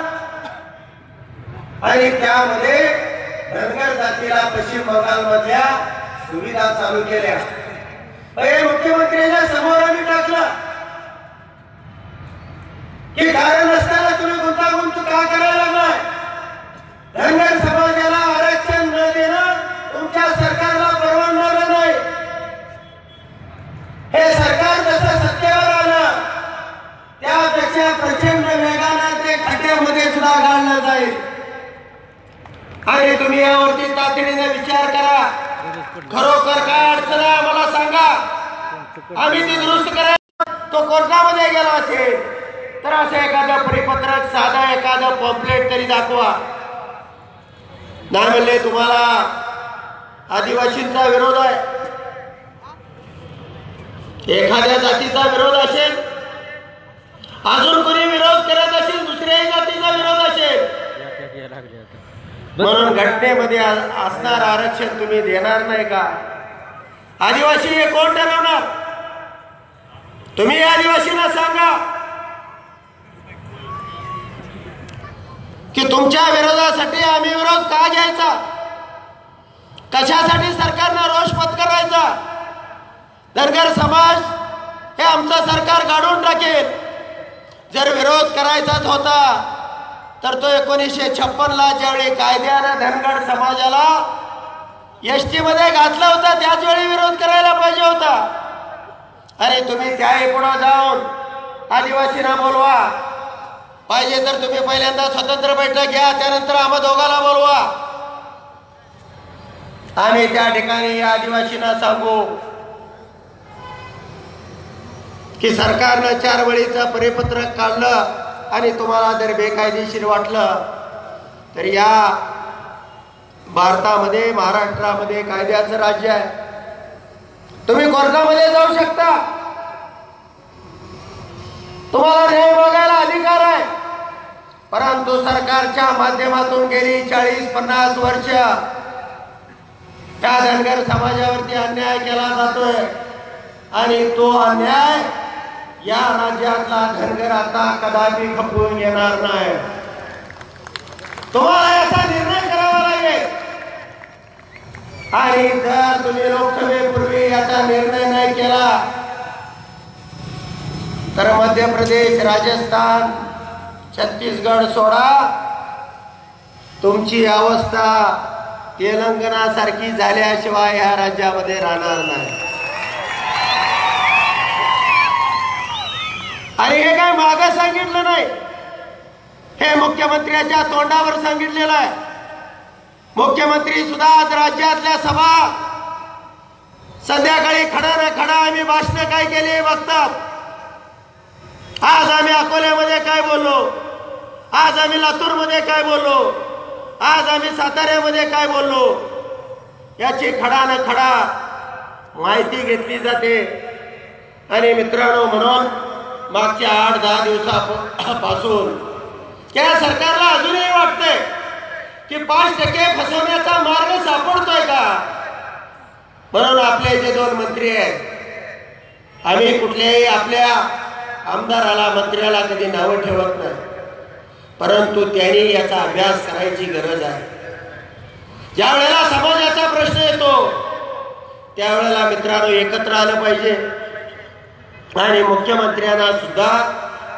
आणि त्यामध्ये धनगर जातीला पश्चिम बंगालमधल्या सुविधा चालू केल्या. मुख्यमंत्र्यांच्या समोर आम्ही टाकलं की कारण असताना तुम्ही गुंतागुंत का करायला लागलाय? धनगर समाजाला आरक्षण न देणं तुमच्या सरकारला परवानणार नाही. हे सरकार जसं सत्तेवर आलं त्यापेक्षा प्रचंड वेगानं ते खड्ड्यामध्ये सुद्धा घाललं जाईल. आणि तुम्ही यावरती तातडीने विचार करा. खरोखर काय अडचण आहे मला सांगा. आम्ही ती दुरुस्त करायला तो कोर्टामध्ये गेला असेल तर असं एखादं परिपत्रक, साधा एखादं पॉम्पलेट तरी दाखवा. नाही म्हणले तुम्हाला आदिवासींचा विरोध आहे, एखाद्या जातीचा विरोध असेल, अजून कोणी विरोध करत असेल, दुसऱ्याही जातीचा विरोध असेल, म्हणून घटनेमध्ये असणार आरक्षण तुम्ही देणार नाही का? आदिवासी हे कोण ठरवणार? तुम्ही आदिवासींना सांगा की तुमच्या विरोधासाठी आम्ही विरोध का घ्यायचा, कशासाठी सरकारनं रोष पत्करायचा? धनगर समाज हे आमचं सरकार काढून टाकेल. जर विरोध करायचाच होता तर तो 1956ला ज्यावेळी कायद्यानं धनगर समाजाला एसटी मध्ये घातला होता त्याच वेळी विरोध करायला पाहिजे होता. अरे तुम्ही त्याही पुढे जाऊन आदिवासींना बोलवा, पाहिजे तर तुम्ही पहिल्यांदा स्वतंत्र बैठक घ्या, त्यानंतर आम्हा दोघाला बोलवा. आम्ही त्या ठिकाणी आदिवासींना सांगू की सरकारनं 4 वळीचं परिपत्रक काढलं आणि तुम्हाला जर बेकायदेशीर वाटलं तर या भारतामध्ये, महाराष्ट्रामध्ये कायद्याचं राज्य आहे. तुम्ही कोर्टामध्ये जाऊ शकता, तुम्हाला न्याय मागायला अधिकार आहे. परंतु सरकारच्या माध्यमातून गेली 40-50 वर्ष त्या धनगर समाजावरती अन्याय केला जातोय आणि तो अन्याय या राज्यातला धनगर आता कदापि खपवून येणार नाही. तुम्हाला याचा निर्णय करावा लागेल. आणि जर तुम्ही लोकसभेपूर्वी याचा निर्णय नाही केला तर मध्य प्रदेश, राजस्थान, छत्तीसगड सोडा, तुमची अवस्था तेलंगणासारखी झाल्याशिवाय ह्या राज्यामध्ये राहणार नाही. आणि हे काय मागं सांगितलं नाही, हे मुख्यमंत्र्याच्या तोंडावर सांगितलेलं आहे. मुख्यमंत्री सुद्धा आज राज्यातल्या सभा संध्याकाळी खडा ना खडा आम्ही भाषण काय केली बघतात. आज आम्ही अकोल्यामध्ये काय बोललो, आज आम्ही लातूरमध्ये काय बोललो, आज आम्ही साताऱ्यामध्ये काय बोललो, याची खडा ना खडा माहिती घेतली जाते. आणि मित्रांनो, म्हणून मागच्या 8-10 दिवसापासून या सरकारला अजूनही वाटतंय की 5% फसवण्याचा मार्ग सापडतोय का. म्हणून आपले जे 2 मंत्री आहेत, आम्ही कुठल्याही आपल्या आमदाराला, मंत्र्याला कधी नावं ठेवत नाही, परंतु त्यांनी याचा अभ्यास करायची गरज आहे. ज्या वेळेला समाजाचा प्रश्न येतो त्यावेळेला मित्रांनो एकत्र आलं पाहिजे. आणि मुख्यमंत्र्यांना सुद्धा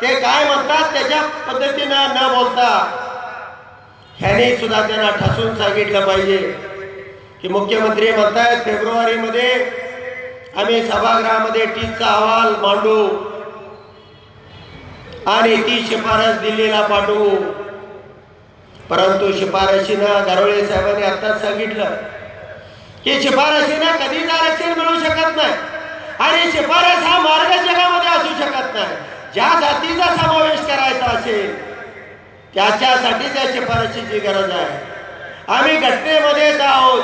ते काय म्हणतात त्याच्या पद्धतीनं न बोलता ह्याने सुद्धा त्यांना ठासून सांगितलं पाहिजे की मुख्यमंत्री म्हणतायत फेब्रुवारीमध्ये आम्ही सभागृहामध्ये टीचा अहवाल मांडू आणि ती शिफारस दिल्लीला पाठवू. परंतु शिफारशीनं गारोळे साहेबांनी आत्ताच सांगितलं की शिफारशीनं कधीच आरक्षण मिळू शकत नाही. आणि शिफारस हा मार्ग जगामध्ये असू शकत नाही. ज्या जातीचा समावेश करायचा असेल त्याच्यासाठी त्या शिफारशीची गरज आहे. आम्ही घटनेमध्येच आहोत.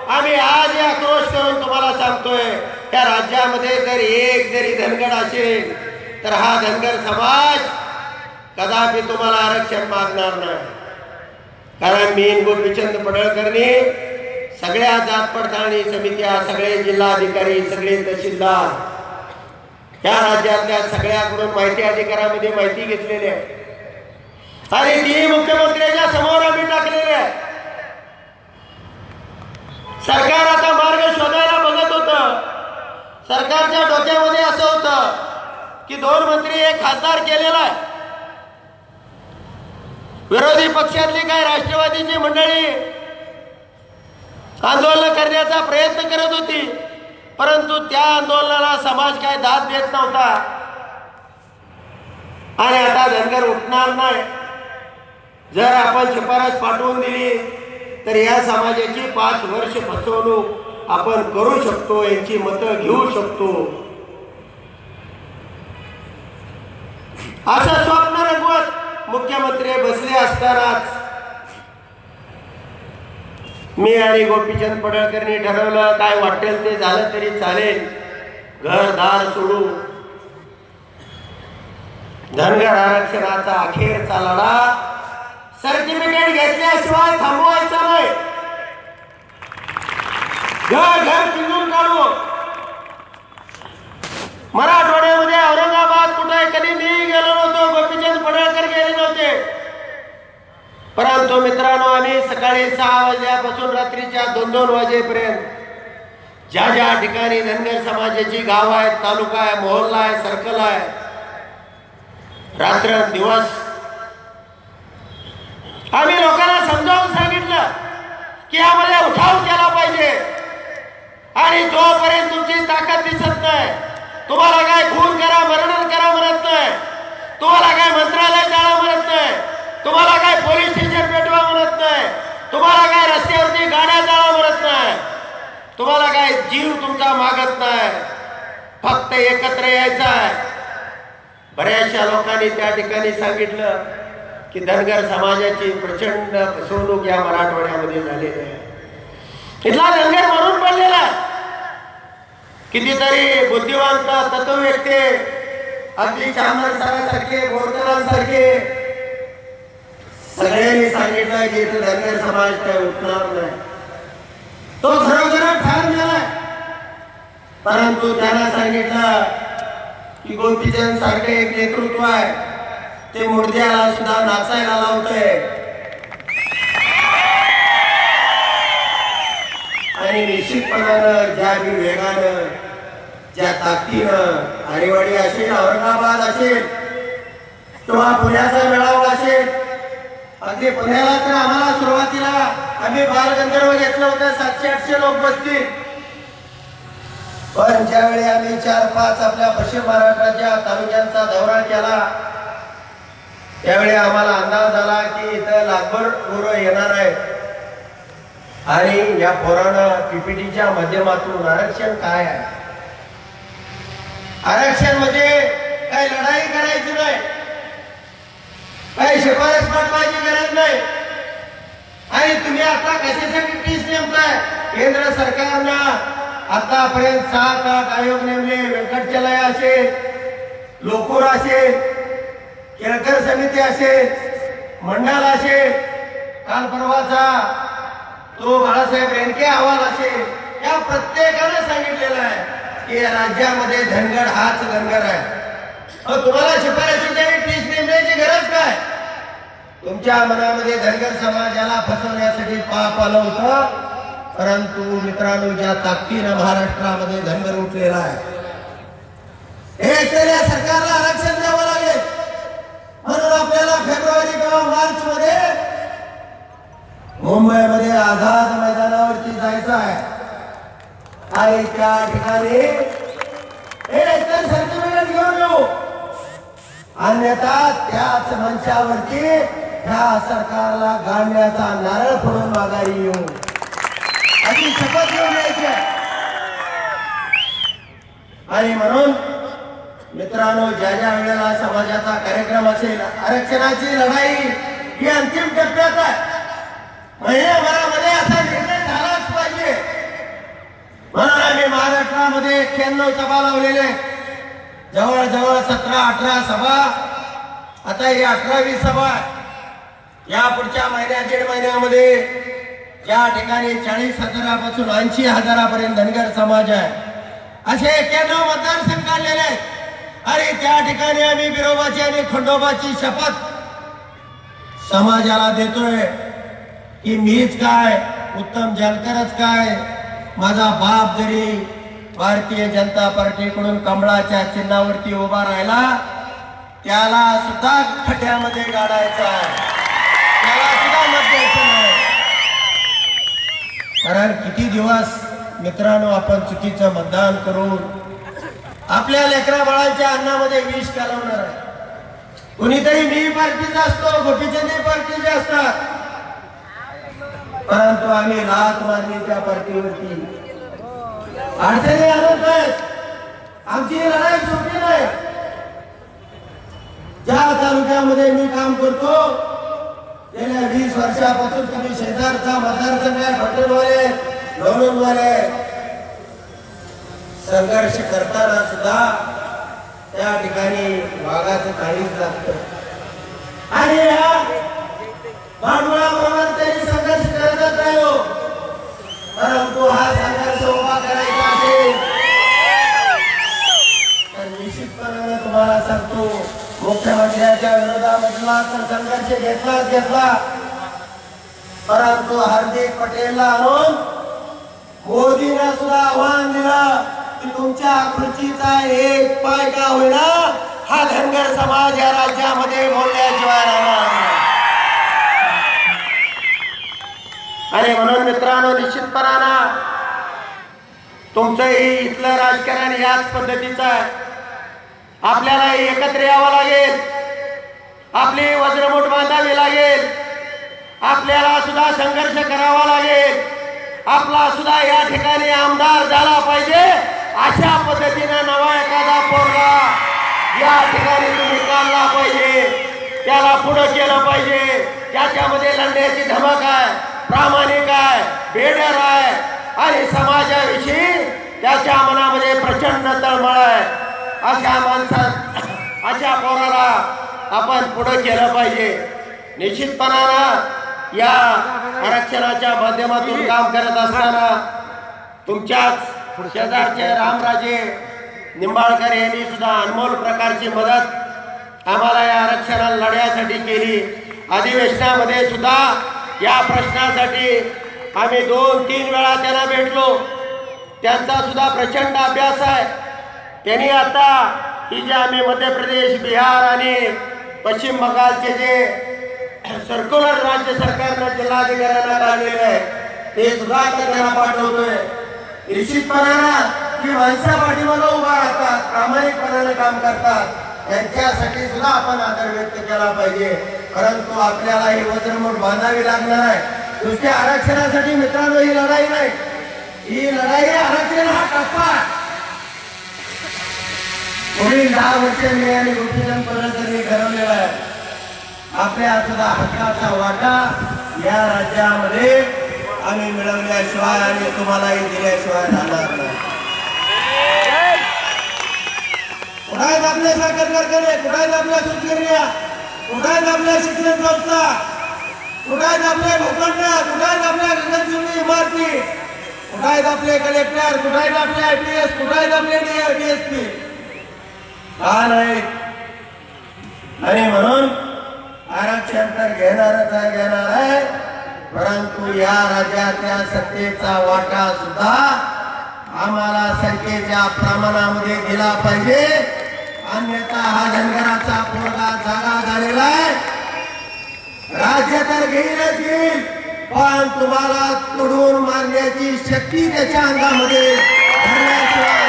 आम्ही आज हे आक्रोश करून तुम्हाला सांगतोय, त्या राज्यामध्ये जर एक जरी धनगर असेल तर हा धनगर समाज कदापि तुम्हाला आरक्षण मागणार नाही. कारण मी गोपीचंद पडळकरनी सगळ्या जात पडताळणी समित्या, सगळे जिल्हाधिकारी, सगळे तहसीलदार या राज्यातल्या सगळ्याकडून माहिती अधिकारामध्ये माहिती घेतलेली आहे आणि ती मुख्यमंत्र्यांच्या समोर आम्ही टाकलेली आहे. सरकार आता मार्ग शोधायला बघत होतं. सरकारच्या डोक्यामध्ये असं होतं की 2 मंत्री एक खासदार केलेला आहे. विरोधी पक्षातली काय राष्ट्रवादीची मंडळी आंदोलन करण्याचा प्रयत्न करत होती, परंतु त्या आंदोलनाला समाज काय दाद देत नव्हता. आणि आता धनगर उठणार नाही. जर आपण शिफारस पाठवून दिली तर या समाजाची 5 वर्ष फसवणूक आपण करू शकतो, यांची मतं घेऊ शकतो. असं स्वप्न रंगवत मुख्यमंत्री बसले असतानाच मी आणि गोपीचंद पडळकरनी ठरवलं काय वाटेल ते झालं तरी चालेल, घरदार सोडू, धनगर आरक्षणाचा अखेरचा लढा सर्टिफिकेट घेतल्याशिवाय थांबवायचा नाही. घर घर पिंजून काढू. मराठवाड्यामध्ये औरंगाबाद कुठे कधी मी गेलो नव्हतो, गोपीचंद पडळकर गेले नव्हते, परंतु मित्रांनो आम्ही सकाळी 6 वाजल्यापासून रात्रीच्या 2-2 वाजेपर्यंत ज्या ज्या ठिकाणी धनगर समाजाची गाव आहेत, तालुका आहे, मोहल्ला आहे, सर्कल आहे, रात्र दिवस आम्ही लोकांना समजावून सांगितलं की यामध्ये उठाव केला पाहिजे. आणि जोपर्यंत तुमची ताकद दिसत नाही, तुम्हाला काय खून करा, मरण करा म्हणत नाही, तुम्हाला काय मंत्रालय जाळा म्हणत नाही, तुम्हाला काय पोलीस स्टेशन पेटवा म्हणत नाही, तुम्हाला काय रस्त्यावरती गाड्या जाळा म्हणत नाही, तुम्हाला काय जीव तुमचा मागत नाही, फक्त एकत्र यायचं आहे. बऱ्याचशा लोकांनी त्या ठिकाणी सांगितलं की धनगर समाजाची प्रचंड फसवणूक या मराठवाड्यामध्ये झालेली आहे. इथला धनगर म्हणून पडलेला आहे. कितीतरी बुद्धिवंत तत्वव्यक्ती अगदी चांदर सरांसारखे, बोरकरांसारखे सगळ्यांनी सांगितलं की इथं धनगर समाज काय उठणार नाही. तो खरोखर ठार झालाय. परंतु त्यांना सांगितलं की गोपीचंद सारखे एक नेतृत्व आहे, ते मुर्द्याला सुद्धा नाचायला लावतंय. आणि निश्चितपणानं ज्या वेगानं, ज्या ताकदीनं हरिवाडी असेल, औरंगाबाद असेल किंवा पुण्याचा मेळावा असेल, अगदी पुण्याला तर आम्हाला सुरुवातीला आम्ही बालगंधर्व घेतलं होतं, 700-800 लोक बसतील. पण ज्यावेळी आम्ही 4-5 आपल्या पश्चिम महाराष्ट्राच्या तालुक्यांचा दौरा केला त्यावेळी आम्हाला अंदाज आला की इथं लाखभर पोरं येणार आहेत. आणि या पोरानं पीपीटीच्या माध्यमातून आरक्षण काय आहे, आरक्षण म्हणजे काही लढाई करायची नाही, काही शिफारस पाठवायची गरज नाही. आणि तुम्ही आता कशासाठी टीस नेमताय? केंद्र सरकारनं आतापर्यंत 7-8 आयोग नेमले. व्यंकटचलय असेल, लोकोर असेल, केळकर समिती असेल, मंडळ असेल, काल परवाचा तो बाळासाहेब रेणके अहवाल असेल, या प्रत्येकानं सांगितलेलं आहे की या राज्यामध्ये धनगर हाच धनगर आहे. तुम्हाला शिफारशीच्या टीस नेमण्याची गरज काय? तुमच्या मनामध्ये धनगर समाजाला फसवण्यासाठी पाप आलं होतं. परंतु मित्रांनो, ज्या ताकदीनं महाराष्ट्रामध्ये धनगर उठलेला आहे, हे या सरकारला आरक्षण द्यावं लागेल. म्हणून आपल्याला फेब्रुवारी किंवा मार्च मध्ये मुंबईमध्ये आझाद मैदानावरती जायचं आहे आणि त्या ठिकाणी सर्टिफिकेट घेऊन येऊ, अन्यथा त्याच मंचावरती ह्या सरकारला गाडण्याचा नारळ फोडून माघारी येऊ अशी शपथ घेऊन यायची. आणि म्हणून मित्रांनो, ज्या ज्या वेळेला समाजाचा कार्यक्रम असेल, आरक्षणाची लढाई ही अंतिम टप्प्यात आहे. महिन्याभरामध्ये असा निर्णय झालाच पाहिजे. म्हणून आम्ही महाराष्ट्रामध्ये 91 सभा लावलेले, जवळजवळ 17-18 सभा, आता ही 18वी सभा. या पुढच्या महिन्यात 1.5 महिन्यामध्ये ज्या ठिकाणी 40,000 पासून 80,000 धनगर समाज आहे, असे 91 मतदारसंघ काढलेले आहेत. आणि त्या ठिकाणी आम्ही बिरोबाची आणि खंडोबाची शपथ समाजाला देतोय की मीच काय, उत्तम जानकरच काय, माझा बाप जरी भारतीय जनता पार्टीकडून कमळाच्या चिन्हावरती उभा राहिला, त्याला सुद्धा खड्ड्यामध्ये गाडायचा आहे, त्याला सुद्धा मत द्यायचं नाही. कारण किती दिवस मित्रांनो आपण चुकीचं मतदान करून आपल्या लेकरा बाळांच्या अन्नामध्ये विष घालवणार आहे. कुणीतरी मी पार्टीचा असतो, गोपीचंदी पार्टीचे असतात, परंतु आम्ही लात मारली त्या पार्टीवरती. अडचणी आणत आहेत. आमची लढाई सोपी नाही. ज्या तालुक्यामध्ये मी काम करतो गेल्या 20 वर्षापासून तुम्ही शेजारचा मतदारसंघ आहे, पटेलवाले, लोणंदवाले, संघर्ष करताना सुद्धा त्या ठिकाणी वाघाचं काळीच लागतं. आणि या भांडवलाबरोबर त्यांनी संघर्ष करतच राहिलो. परंतु हा संघर्ष उभा करायचा असेल तर निश्चितपणे तुम्हाला सांगतो, मुख्यमंत्र्यांच्या विरोधामधला तर संघर्ष घेतला. परंतु हार्दिक पटेलला आणून मोदींना सुद्धा आव्हान दिलं की तुमच्या खुर्चीचा एक पाय का होईना हा धनगर समाज या राज्यामध्ये बोलल्याशिवाय राहणार नाही. आणि म्हणून मित्रांनो, निश्चितपणानं तुमचंही इथलं राजकारण याच पद्धतीचं आहे. आपल्याला एकत्र यावं लागेल, आपली वज्रमुठ बांधावी लागेल, आपल्याला सुद्धा संघर्ष करावा लागेल, आपला सुद्धा या ठिकाणी आमदार झाला पाहिजे. अशा पद्धतीने नवा एखादा पोरगा या ठिकाणी तुम्ही काढला पाहिजे, त्याला पुढं केलं पाहिजे, त्याच्यामध्ये लढण्याची धमक आहे, प्रामाणिक आहे, बेडर आहे आणि समाजाविषयी त्याच्या मनामध्ये प्रचंड तळमळ आहे. अशा अशा पोराला आपण पुढे केलं पाहिजे. निश्चितपणानं या आरक्षणाच्या माध्यमातून काम करत असताना तुमच्याच शेजारचे रामराजे निंबाळकर यांनी सुद्धा अनमोल प्रकारची मदत आम्हाला या आरक्षणाला लढण्यासाठी केली. अधिवेशनामध्ये सुद्धा या प्रश्नासाठी आम्ही 2-3 वेळा त्यांना भेटलो. त्यांचा सुद्धा प्रचंड अभ्यास आहे. त्यांनी आता ही जे आम्ही मध्य प्रदेश, बिहार आणि पश्चिम बंगालचे जे सर्क्युलर राज्य सरकारनं जिल्हाधिकाऱ्यांना काढलेले आहे ते सुद्धा आता त्यांना पाठवतोय. निश्चितपणानं की माणसा पाठीमागं उभा राहतात, प्रामाणिकपणाने काम करतात, त्यांच्यासाठी सुद्धा आपण आदर व्यक्त केला पाहिजे. परंतु आपल्याला ही वज्रमूठ बांधावी लागणार आहे. नुसत्या आरक्षणासाठी मित्रांनो ही लढाई नाही, ही लढाई आरक्षण हा टप्पा. पुढील 10 वर्ष मी आणि गोपीचंद पडळकरांनी ठरवलेला आहे. आपल्या सुद्धा हक्काचा वाटा या राज्यामध्ये आम्ही मिळवल्याशिवाय आणि तुम्हालाही दिल्याशिवाय राहणार नाही. कुठे आहेत आपले साखर कारखाने, कुठे आहेत आपल्या सूतगिरण्या, कुठे आहेत आपल्या शिक्षण संस्था, कुठे आहेत आपले भूखंड, कुठे आहेत आपल्या गगनचुंबी इमारती, कुठे आहेत आपले कलेक्टर, कुठे आहेत आपले IPS, कुठे आहेत आपले DSP, का नाही? आणि म्हणून आरक्षण तर घेणारच आहे, घेणार आहे. परंतु या राज्यातल्या सत्तेचा वाटा सुद्धा आम्हाला संख्येच्या प्रमाणामध्ये दिला पाहिजे. अन्यथा हा धनगराचा पोरगा जागा झालेला आहे. राज्य तर घेईलच घेईल, पण तुम्हाला तोडून मारण्याची शक्ती त्याच्या अंगामध्ये धरल्याशिवाय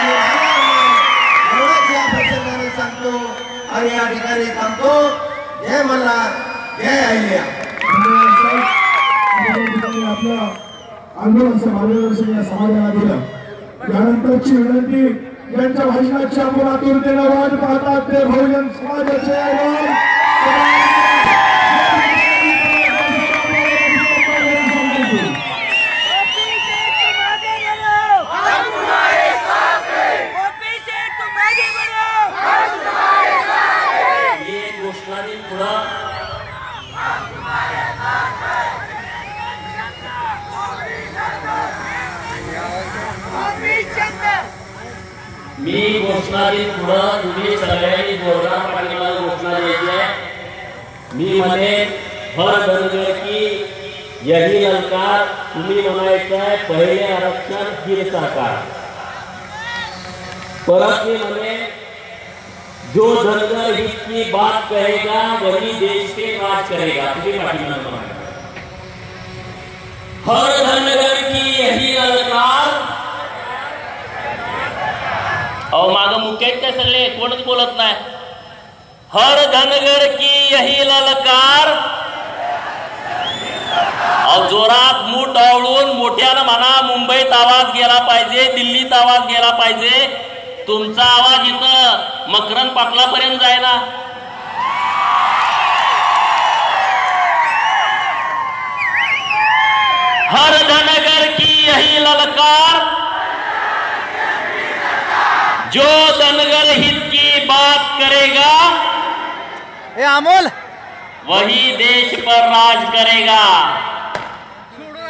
एवढंच या प्रसंगाने सांगतो आणि या ठिकाणी थांबतो. जय मल्हार, जय अहिल्या. आपल्या आंदोलनाचं मार्गदर्शन या समाजाला दिलं. यानंतरची विनंती, ज्यांच्या भाषणाची आपण आतुरतेने वाट पाहतात ते बहुजन समाजाचे मी घोषणा देत पुढं तुम्ही सगळ्यांनी जोरदार पाठिंबा घोषणा द्यायची आहे. मी म्हणे हर धनगर की यही ललकार, तुम्ही म्हणायचं आहे पहिले आरक्षण फिर सरकार. परत मी म्हणे जो धनगर हित की बात करेगा वही देश के राज करेगा. तुम्ही पाठिंबा हर धनगर की यही ललकार. अहो माग मुख्य काय सगळे कोणच बोलत नाही. हर धनगर की यही ललकार. अहो जोरात मूठ आवळून मोठ्यानं म्हणा. मुंबईत आवाज गेला पाहिजे, दिल्लीत आवाज गेला पाहिजे. तुमचा आवाज इथं मकरंद पाटलापर्यंत जायना. हर धनगर की यही ललकार. जो धनगर हित की बात करेगा ए अमोल वही देश पर राज करेगा.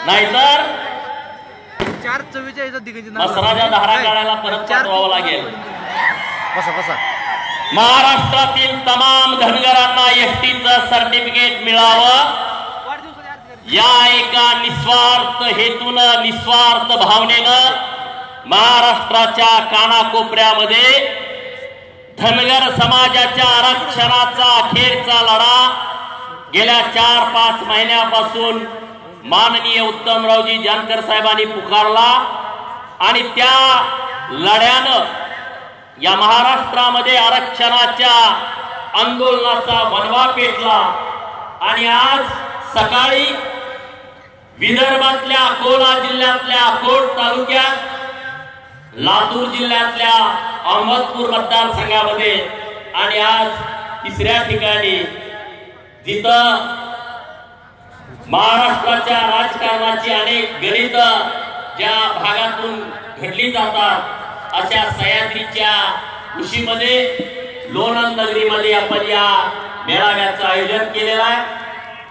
नाहीतर 444 मसराच्या धारा काढायला परत पाठवावं लागेल. बसा बसा. महाराष्ट्रातील तमाम धनगरांना एसटीचं सर्टिफिकेट मिळावं या एका निस्वार्थ हेतूनं, निस्वार्थ भावनेनं महाराष्ट्राच्या कानाकोपऱ्यामध्ये धनगर समाजाच्या आरक्षणाचा अखेरचा लढा गेल्या 4-5 महिन्यापासून माननीय उत्तमरावजी जानकर साहेबांनी पुकारला. आणि त्या लढ्यानं या महाराष्ट्रामध्ये आरक्षणाच्या आंदोलनाचा वणवा पेटला. आणि आज सकाळी विदर्भातल्या अकोला जिल्ह्यातल्या अकोट तालुक्यात, लातूर जिल्ह्यातल्या अहमदपूर मतदारसंघामध्ये आणि आज 3ऱ्या ठिकाणी जिथं महाराष्ट्राच्या राजकारणाची अनेक गणित ज्या भागातून घडली जातात अशा सह्याद्रीच्या कुशीमध्ये लोणंद नगरीमध्ये आपण या मेळाव्याचं आयोजन केलेलं आहे.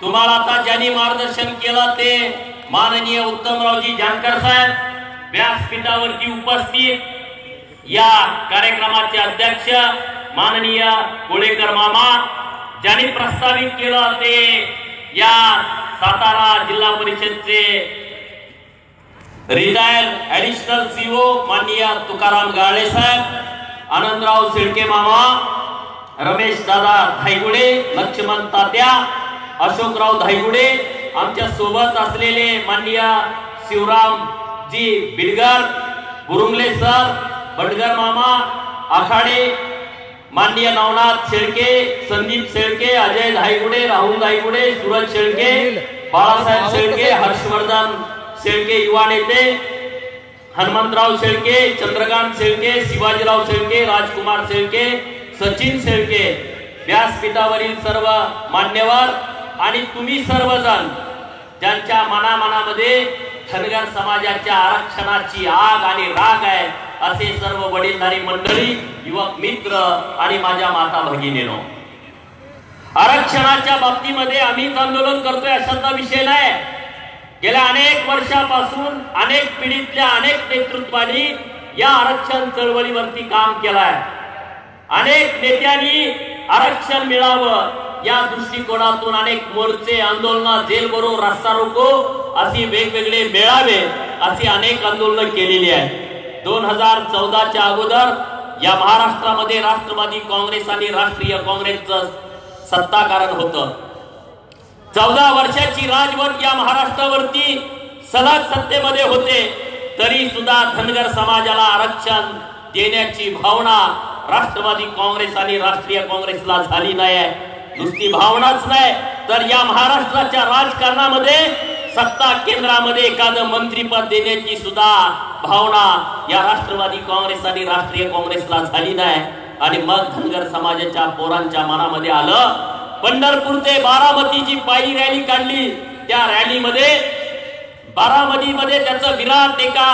तुम्हाला आता ज्यांनी मार्गदर्शन केलं ते माननीय उत्तमरावजी जानकर साहेब व्यासपीठावरती उपस्थित, या कार्यक्रमाचे अध्यक्ष माननीय कोळेकर मामा, ज्यांनी प्रस्तावित केलं ते या सातारा जिल्हा परिषदचे रिटायर ऍडिशनल CO माननीय तुकाराम गाळे साहेब, आनंदराव शेळके मामा, रमेश दादा धायगुडे, लक्ष्मण तात्या, अशोकराव धायगुडे, आमच्या सोबत असलेले माननीय शिवरामजी बिडगर, बुरुंगले सर, बडगर मामा, आखाडे, माननीय नवनाथ शेळके, संदीप शेळके, अजय धायगुडे, राहुल धायगुडे, सूरज शेळके, बाळासाहेब शेळके, हर्षवर्धन शेळके युवा नेते, हनुमंतराव शेळके, चंद्रकांत शेळके, शिवाजीराव शेळके, राजकुमार शेळके, सचिन शेळके, व्यासपीठावरील सर्व मान्यवर आणि तुम्ही सर्वजण ज्यांच्या मनामध्ये धनगर समाजाच्या आरक्षणाची आग आणि राग आहे असे सर्व वडीलधारी मंडळी, युवक मित्र आणि माझ्या माता भगिनीनो, आरक्षणाच्या बाबतीमध्ये आम्हीच आंदोलन करतोय अशाचा विषय नाही. गेल्या अनेक वर्षापासून अनेक पिढीतल्या अनेक नेतृत्वांनी या आरक्षण चळवळीवरती काम केलंय. अनेक नेत्यांनी आरक्षण मिळावं या दृष्टिकोनातून अनेक मोर्चे, आंदोलन, जेल भरो, रस्ता रोको अशी वेगवेगळे मेळावे अशी अनेक आंदोलन केलेली आहेत. 2014च्या अगोदर या महाराष्ट्रामध्ये राष्ट्रवादी काँग्रेस आणि राष्ट्रीय काँग्रेसचं सत्ताकारण होतं. 14 वर्षाची राजवट या महाराष्ट्रावरती सलग सत्तेमध्ये होते, तरी सुद्धा धनगर समाजाला आरक्षण देण्याची भावना राष्ट्रवादी काँग्रेस आणि राष्ट्रीय काँग्रेसला झाली नाही. नुसती भावनाच नाही तर या महाराष्ट्राच्या राजकारणामध्ये सत्ता केंद्रामध्ये एखादं मंत्रीपद देण्याची सुद्धा भावना या राष्ट्रवादी काँग्रेस आणि राष्ट्रीय काँग्रेसला झाली नाही. आणि मग धनगर समाजाच्या पोरांच्या मनामध्ये आलं, पंढरपूर ते बारामतीची पायी रॅली काढली. त्या रॅलीमध्ये बारामतीमध्ये त्याचं विराट एका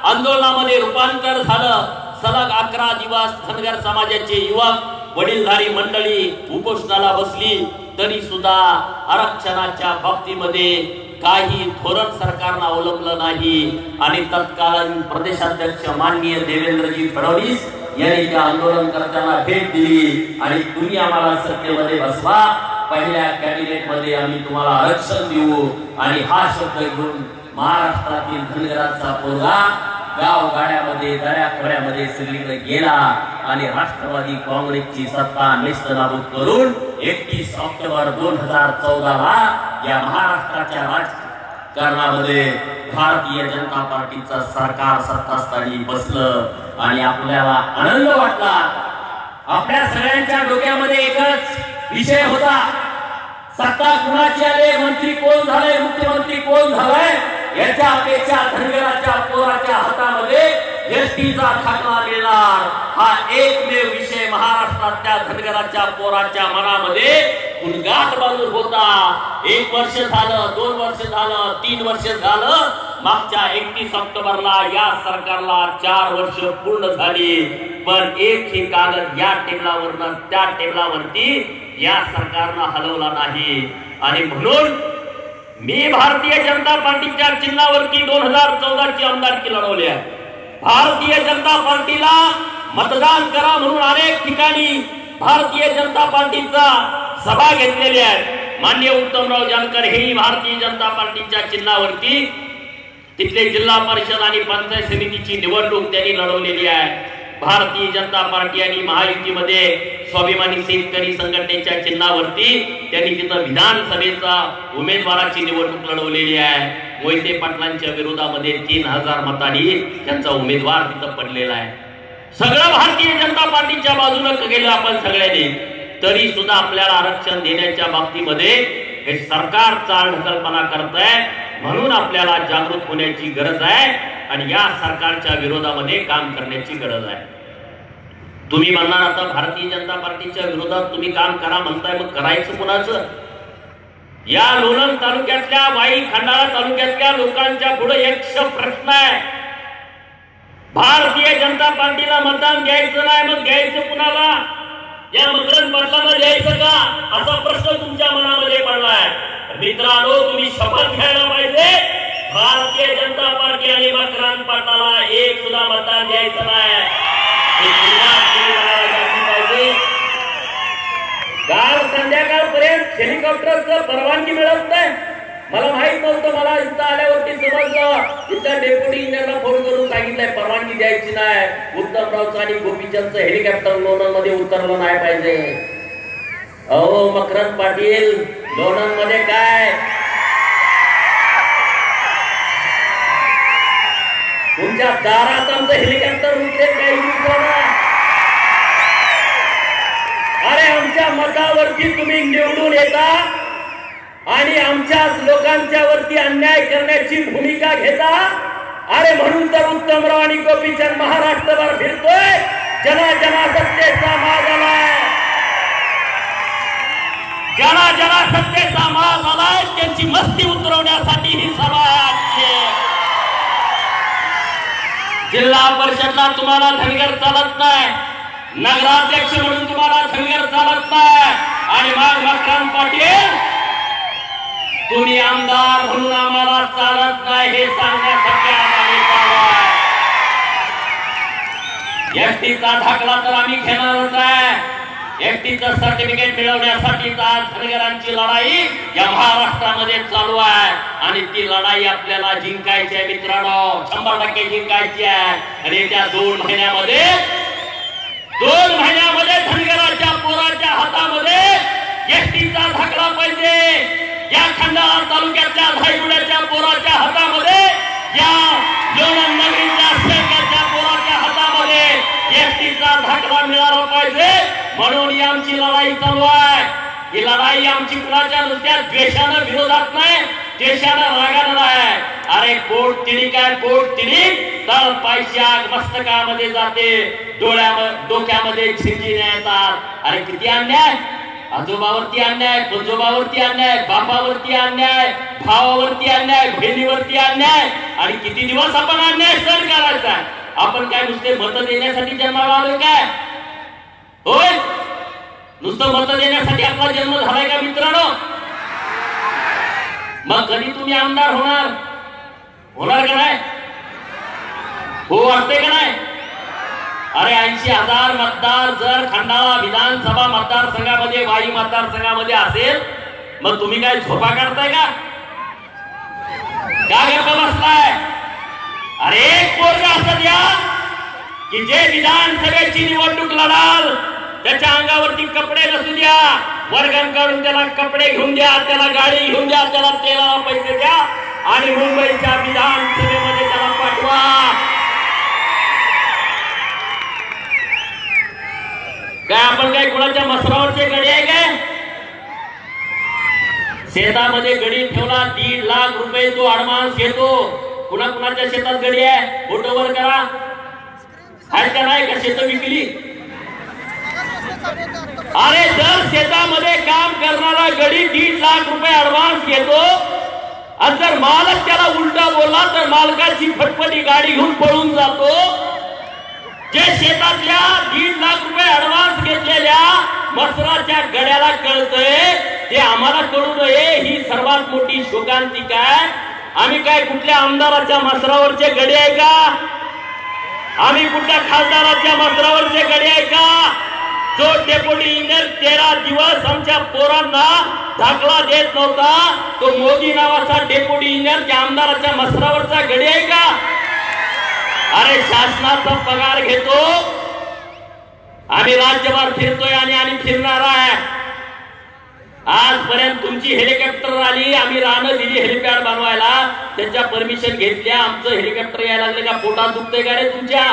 आंदोलनामध्ये रूपांतर झालं. सलग 11 दिवस धनगर समाजाचे युवक, वडीलधारी मंडळी उपोषणाला बसली, तरी सुद्धा आरक्षणाच्या बाबतीमध्ये काही धोरण सरकारनं अवलंबलं नाही. आणि तत्कालीन प्रदेशाध्यक्ष माननीय देवेंद्रजी फडणवीस यांनी त्या आंदोलनकर्त्यांना भेट दिली आणि तुम्ही आम्हाला सत्तेमध्ये बसवा, पहिल्या कॅबिनेट मध्ये आम्ही तुम्हाला आरक्षण देऊ. आणि हा शब्द घेऊन महाराष्ट्रातील धनगरांचा पोरगा गावगाड्यामध्ये, दऱ्याखोऱ्यामध्ये सगळीकडे गेला आणि राष्ट्रवादी काँग्रेसची सत्ता नेस्तनाबूत करून 31 ऑक्टोबर 2014ला या महाराष्ट्राच्या राजकारणामध्ये भारतीय जनता पार्टीचं सरकार सत्तास्थानी बसलं. आणि आपल्याला आनंद वाटला. आपल्या सगळ्यांच्या डोक्यामध्ये एकच विषय होता, सत्ता कुणाची आले, मंत्री कोण झाले, मुख्यमंत्री कोण झालाय, याच्या अपेक्षा धनगराच्या पोराच्या हातामध्ये एसटीचा खात्मा मिळणार हा एकमेव विषय महाराष्ट्रातल्या धनगराच्या पोराच्या मनामध्ये उद्गार बांधून होता. 1 वर्ष झालं, 2 वर्ष झालं, 3 वर्ष झालं. मागच्या 31 ऑक्टोबरला या सरकारला 4 वर्ष पूर्ण झाली, पण एक ही कागद या टेबलावरनं त्या टेबलावरती या सरकारनं हलवला नाही. आणि म्हणून मी भारतीय जनता पार्टीच्या चिन्हावरती 2014ची आमदारकी लढवली आहे. भारतीय जनता पार्टीला मतदान करा म्हणून अनेक ठिकाणी भारतीय जनता पार्टीचा सभा घेतलेली आहे. माननीय उत्तमराव जानकर हेही भारतीय जनता पार्टीच्या चिन्हावरती तिथले जिल्हा परिषद आणि पंचायत समितीची निवडणूक त्यांनी लढवलेली आहे. भारतीय जनता पार्टी आणि महायुतीमध्ये स्वाभिमानी शेतकरी संघटनेच्या चिन्हावरती त्यांनी तिथं विधानसभेचा उमेदवाराची निवडणूक लढवलेली आहे. मोहिते पाटलांच्या विरोधामध्ये 3000 मतांनी त्यांचा उमेदवार तिथं पडलेला आहे. सगळं भारतीय जनता पार्टीच्या बाजूने गेलं आपण सगळ्यांनी, तरी सुद्धा आपल्याला आरक्षण देण्याच्या बाबतीमध्ये हे सरकार चालढकलपणा करतंय. म्हणून आपल्याला जागृत होण्याची गरज आहे आणि या सरकारच्या विरोधामध्ये काम करण्याची गरज आहे. तुम्ही म्हणणार आता भारतीय जनता पार्टीच्या विरोधात तुम्ही काम करा म्हणताय, मग करायचं कुणाचं? या लोणंद तालुक्यातल्या, वाई खंडाळा तालुक्यातल्या लोकांच्या पुढे एक प्रश्न आहे. भारतीय जनता पार्टीला मतदान द्यायचं नाही, मग द्यायचं कुणाला? या मकरंद पाटलांना द्यायचं का, असा प्रश्न तुमच्या मनामध्ये पडलाय. मित्रांनो, तुम्ही शपथ घ्यायला पाहिजे, भारतीय जनता पार्टी आणि मकरंद पाटलाला एक सुद्धा मतदान द्यायचं नाही. काल संध्याकाळपर्यंत हेलिकॉप्टरचं परवानगी मिळत नाही. मला माहित नव्हतं. मला इथं आल्यावरती समजलं. इथल्या डेप्युटी इंजिनियरला फोन करून सांगितलंय परवानगी द्यायची नाही. उत्तमरावचं आणि गोपीचंदचं हेलिकॉप्टर लोणंद मध्ये उतरलं नाही पाहिजे. अहो मकरंद पाटील, लोणंद मध्ये काय तुमच्या दारात आमचं हेलिकॉप्टर उतरेल काही दिवसाला? अरे आमच्या मतावरती तुम्ही निवडून येता आणि आमच्याच लोकांच्या वरती अन्याय करण्याची भूमिका घेता. अरे म्हणून तर उत्तमराव आणि गोपीचंद महाराष्ट्रभर फिरतोय. जना जना सत्तेचा माज आलाय. जना जना सत्तेचा माज आलाय. त्यांची मस्ती उतरवण्यासाठी ही सभा आहे. जिल्हा परिषदला तुम्हाला धनगर चालत नाही. नगराध्यक्ष म्हणून तुम्हाला धनगर चालत नाही. आणि मग मकरंद पाटील तुम्ही आमदार म्हणून आम्हाला चालत नाही हे सांगण्यासाठी आम्हाला चालू. एसटीचा दाखला तर आम्ही घेणारच आहे. एसटीचं सर्टिफिकेट मिळवण्यासाठी आज धनगरांची लढाई या महाराष्ट्रामध्ये चालू आहे. आणि ती लढाई आपल्याला जिंकायची आहे मित्रांनो. 100% जिंकायची आहे. आणि येत्या 2 महिन्यामध्ये धनगराच्या पोराच्या हातामध्ये एसटीचा दाखला पाहिजे. या खंडाळा तालुक्यातल्या धायगुड्याच्या पोराच्या हातामध्ये, या लोणंद नगरीच्या शेकाच्या पोराच्या हातामध्ये एसटीचा दाखला मिळाला पाहिजे. म्हणून ही आमची लढाई चालू आहे. ही लढाई आमची कुणाच्या नुसत्या द्वेषानं विरोधात नाही, द्वेषानं रागानं नाही. अरे पोट तिणी काय, पोट तिणी तर पैशाक मस्तकामध्ये जाते, डोक्यामध्ये छिंजीने येतात. अरे किती अन्याय. आजोबावरती अन्याय, पंजोबावरती अन्याय, बापावरती अन्याय, भावावरती अन्याय, बहिणीवरती अन्याय. आणि किती दिवस आपण अन्याय सहन करायचा? आपण काय नुसते मत देण्यासाठी जन्माला आलोय काय? होय, नुसतं मत देण्यासाठी आपला जन्म झालाय का मित्रांनो? मग कधी तुम्ही आमदार होणार का नाही? हो वाटतंय का नाही? अरे 80,000 मतदार जर खंडाळा विधानसभा मतदारसंघामध्ये, वाई मतदारसंघामध्ये असेल, मग तुम्ही काय झोपा काढताय का? काय गप्पा बसलाय? अरे एक पोरगा असं द्या की जे विधानसभेची निवडणूक लढाल त्याच्या अंगावरती कपडे नसू द्या, वर्गण काढून त्याला कपडे घेऊन द्या, त्याला गाडी घेऊन द्या, त्याला तेलाला पैसे द्या आणि मुंबईच्या विधानसभेमध्ये त्याला पाठवा. काय आपण काय कुणाच्या मसरावरचे गडी आहे काय? शेतामध्ये गडी ठेवला, 1.5 लाख रुपये तो ऍडव्हान्स घेतो. कुणाच्या शेतात गडी आहे? फोटो वर करा. आहे का नाही का शेत विकली? अरे जर शेतामध्ये काम करणारा गडी 1.5 लाख रुपये ऍडव्हान्स घेतो आणि जर मालक त्याला उलटा बोलला तर मालकाची फटफटी गाडी घेऊन पळून जातो. जे शेतातल्या 1.5 लाख रुपये ऍडव्हान्स घेतलेल्या मसराच्या गड्याला कळतंय ते आम्हाला कळू नये. ही सर्वात मोठी शोकांतिका आहे. आम्ही काय कुठल्या आमदाराच्या मसरावरचे गडे आहे का? आम्ही कुठल्या खासदाराच्या मसरावरचे गडे आहे का? जो डेप्युटी इंजिनियर 13 दिवस आमच्या पोरांना दाखला देत नव्हता तो मोदी नावाचा डेप्युटी इंजिनियर त्या आमदाराच्या मसरावरचा गडी आहे का? अरे शासनाचा पगार घेतो, आम्ही राज्यभर फिरतोय आणि फिरणार आहे. आजपर्यंत तुमची हेलिकॉप्टर आली, आम्ही रानं दिली हेलिपॅड बनवायला, त्यांच्या परमिशन घेतल्या. आमचं हेलिकॉप्टर यायला लागले का पोटात दुखतंय का रे तुमच्या?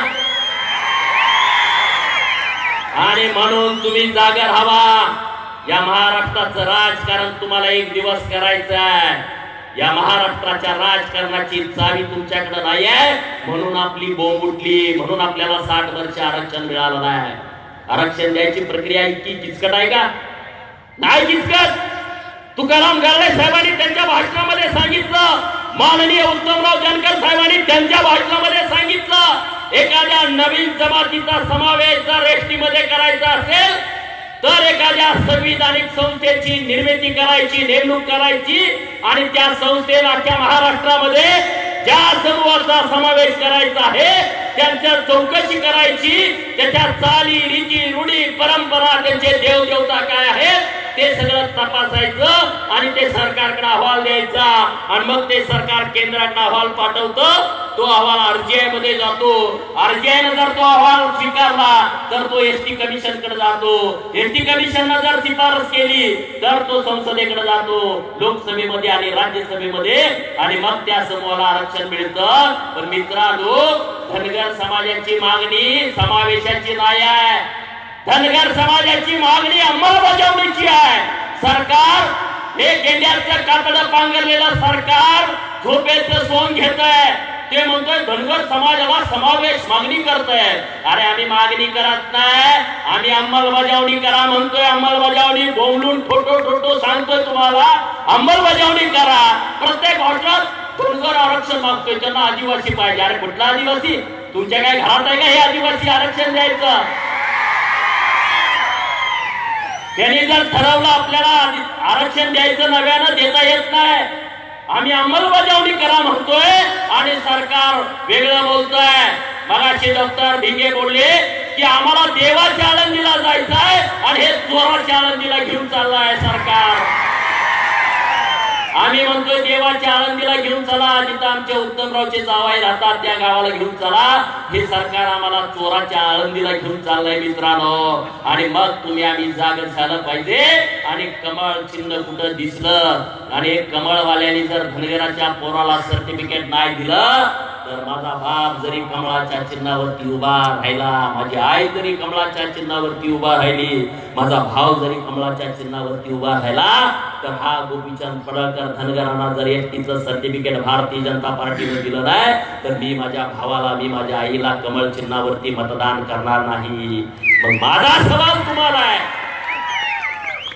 आणि म्हणून तुम्ही जागा राहावा. या महाराष्ट्राचं राजकारण तुम्हाला एक दिवस करायचं आहे. या महाराष्ट्राच्या राजकारणाची चावी तुमच्याकडे नाही आहे म्हणून आपली बोंब उठली, म्हणून आपल्याला 60 वर्ष आरक्षण मिळालं नाही. आरक्षण द्यायची प्रक्रिया इतकी किचकट आहे का? नाही किचकट. तुकाराम गारळे साहेबांनी त्यांच्या भाषणामध्ये सांगितलं, माननीय उत्तमराव जानकर साहेबांनी त्यांच्या भाषणामध्ये सांगितलं, एखाद्या नवीन जमातीचा समावेश जर एसटीमध्ये करायचा असेल तर एखाद्या संविधानिक संस्थेची निर्मिती करायची, नेमणूक करायची आणि त्या संस्थेला अख्ख्या महाराष्ट्रामध्ये ज्या समूहाचा समावेश करायचा आहे त्यांच्या चौकशी करायची, त्याच्या चाली रीती रूढी परंपरा, त्यांचे देवदेवता काय आहेत ते सगळं तपासायचं आणि ते सरकारकडे सरकारकडे अहवाल द्यायचा आणि मग ते सरकार केंद्राकडे अहवाल पाठवतं. तो अहवाल RGI मध्ये जातो. RGI ने जर तो अहवाल स्वीकारला तर तो ST कमिशन कडे जातो. ST कमिशनने जर शिफारस केली तर तो संसदेकडे जातो, लोकसभेमध्ये आणि राज्यसभेमध्ये, आणि मग त्या समूहाला आरक्षण मिळतं. पण मित्रांनो, धनगर समाजाची मागणी समावेशाची नाही आहे. धनगर समाजाची मागणी अंमलबजावणीची आहे. सरकार हे गेंड्याचं कातडं पांघरलेलं सरकार झोपेचं सोंग घेत आहे. ते म्हणतोय धनगर समाजाला समावेश मागणी करतोय. अरे आम्ही मागणी करत नाही, आम्ही अंमलबजावणी करा म्हणतोय. अंमलबजावणी बोलून ठोटो सांगतोय तुम्हाला, अंमलबजावणी करा. प्रत्येक गोष्टीत धनगर आरक्षण मागतोय, त्यांना आदिवासी पाहिजे. अरे कुठला आदिवासी? तुमच्या काय घरात आहे का हे आदिवासी आरक्षण द्यायचं? त्यांनी जर ठरवलं आपल्याला आरक्षण द्यायचं, नव्यानं देता येत नाही. आम्ही अंमलबजावणी करा म्हणतोय आणि सरकार वेगळं बोलतोय. मगाशी डॉक्टर भिंगे बोलले की आम्हाला देवाच्या आळंदीला जायचं आहे आणि हे चोराच्या आळंदीला घेऊन चाललाय सरकार. आम्ही म्हणतोय देवाच्या आळंदीला घेऊन चला, जिथं आमचे उत्तमरावचे जावाई राहतात त्या गावाला घेऊन चला. हे सरकार आम्हाला चोराच्या आळंदीला घेऊन चाललंय मित्रांनो. आणि मग तुम्ही आम्ही जाग झालं पाहिजे. आणि कमळ चिन्ह कुठं दिसलं आणि कमळवाल्यांनी जर धनगराच्या पोराला सर्टिफिकेट नाही दिलं तर माझा बाप जरी कमळाच्या चिन्हावरती उभा राहिला, माझी आई जरी कमळाच्या चिन्हावरती उभा राहिली, माझा भाऊ जरी कमळाच्या चिन्हावरती उभा राहिला, तर हा गोपीचंद पडळकर धनगरांना जर एसटीचं सर्टिफिकेट भारतीय जनता पार्टीने दिलं नाही तर मी माझ्या भावाला, मी माझ्या आईला कमळ चिन्हावरती मतदान करणार नाही. मग माझा सवाल तुम्हाला आहे,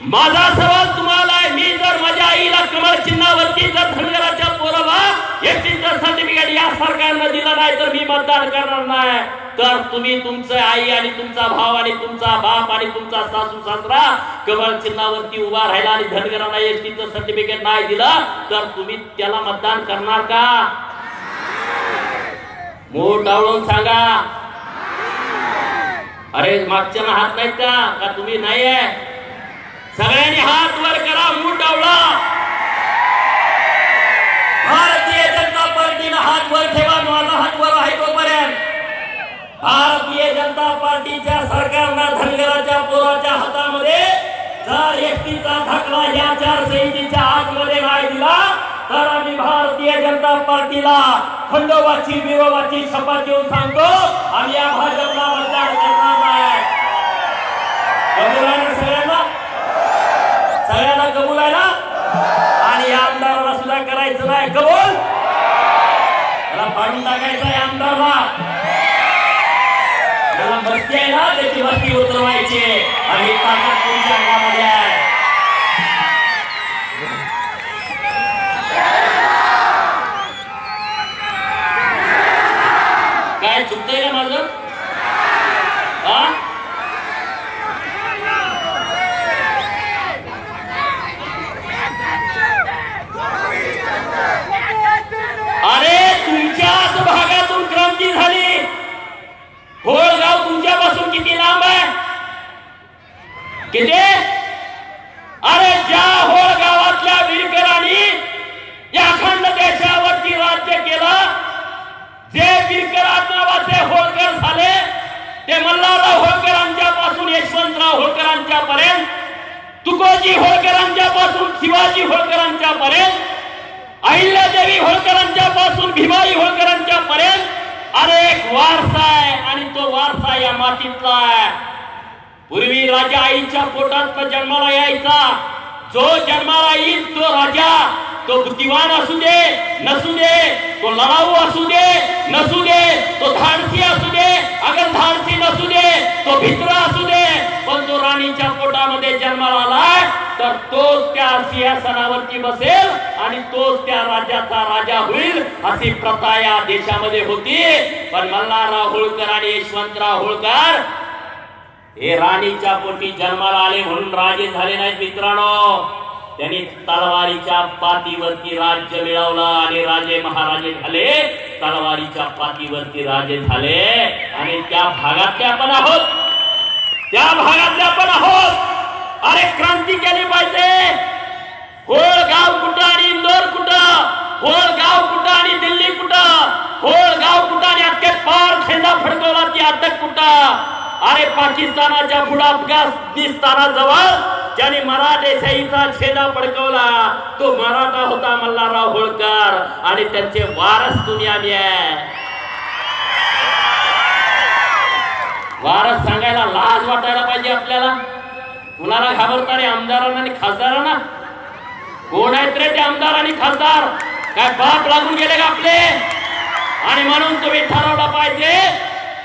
माझा सवाल तुम्हाला आहे, मी जर माझ्या आईला कमळ चिन्हावरती जर धनगराच्या पोराला एसटीचं सर्टिफिकेट या सरकारनं दिलं नाही तर मी मतदान करणार नाही. तर तुम्ही तुमचं आई आणि तुमचा भाव आणि तुमचा बाप आणि तुमचा सासू सासरा कमळ चिन्हावरती उभा राहिला आणि धनगरांना एसटीचं सर्टिफिकेट नाही दिलं तर तुम्ही त्याला मतदान करणार का? मूठ डावळून सांगा. अरे मागच्याला हात नाहीत का तुम्ही नाही आहे? सगळ्यांनी हात वर करा, मूठ डावळा. भारतीय जनता पार्टीनं हात वर ठेवा, माझा हात वर आहे तोपर्यंत. भारतीय जनता पार्टीच्या सरकारनं धनगराच्या पोराच्या हातामध्ये जर एसटीचा धकला या आचारसंहितेच्या आतमध्ये नाही दिला तर आम्ही भारतीय जनता पार्टीला खंडोबाची बिरोबाची शपथ देऊन सांगतो, आम्ही या भाजपला मतदान करणार नाही. कबूल आहे ना सगळ्यांना? सगळ्यांना कबूल आहे ना? आणि या आमदाराला सुद्धा करायचं नाही कबूल, त्याला पाडून टाकायचं आहे आमदारला. त्याला बस्ती आहे ना त्याची बस्ती उतरवायची आणि ताकद तुमच्या अंगामध्ये आहे. काय चुकतंय ना माझं? अरे तुमच्याच भागातून क्रांती झाली. होळगाव तुमच्यापासून किती लांब आहे? किती? अरे ज्या होळगावातल्या विरकरांनी या अखंड देशावरती राज्य केलं, जे विरकरात नावाचे होळकर झाले, ते मल्हारराव होळकरांच्या पासून यशवंतराव होळकरांच्या पर्यंत, तुकोजी होळकरांच्या पासून शिवाजी होळकरांच्या पर्यंत, अहिल्यादेवी होळकरांच्या पासून भीमाई होळकरांच्या पर्यंत अनेक वारसा आहे आणि तो वारसा या मातीतला आहे. पूर्वी राजा आईच्या पोटात जन्माला यायचा. जो जन्माला येईल तो राजा, तो बुद्धिवान असू दे नसू दे, तो लढाऊ असू दे नसू दे, तो धाडसी असू दे अगर धाडसी नसू दे, तो भित्र असू दे, पण तो राणीच्या पोटामध्ये जन्माला आलाय तर तोच त्या सिंहासनावरती बसेल आणि तोच त्या राज्याचा राजा होईल, अशी प्रथा या देशामध्ये होती. पण मल्हारराव होळकर आणि यशवंतराव होळकर हे राणीच्या पोटी जन्माला आले म्हणून राजे झाले नाहीत मित्रांनो. त्यांनी तलवारीच्या पातीवरती राज्य मिळवलं आणि राजे महाराजे झाले, तलवारीच्या पातीवरती राजे झाले. आणि त्या भागातल्या पण आहोत, त्या भागातल्या पण आहोत. अरे क्रांती केली पाहिजे. होळगाव कुठं आणि होळगाव कुठं आणि दिल्ली कुठं, होळगाव कुठं आणि अख्खे पार खेंदा फडकवला ती अटक कुठं. अरे पाकिस्तानाच्या पुढे अफगाणिस्तानाजवळ ज्याने मराठेशाहीचा छेदा फडकवला तो मराठा होता मल्हारराव होळकर आणि त्यांचे वारस तुम्ही आम्ही आहे. वारस सांगायला लाज वाटायला पाहिजे आपल्याला. कुणाला घाबरता रे आमदारांना आणि खासदारांना? कोण आहेत रे ते आमदार आणि खासदार? काय बाप लागून गेले का आपले? आणि म्हणून तुम्ही ठरवलं पाहिजे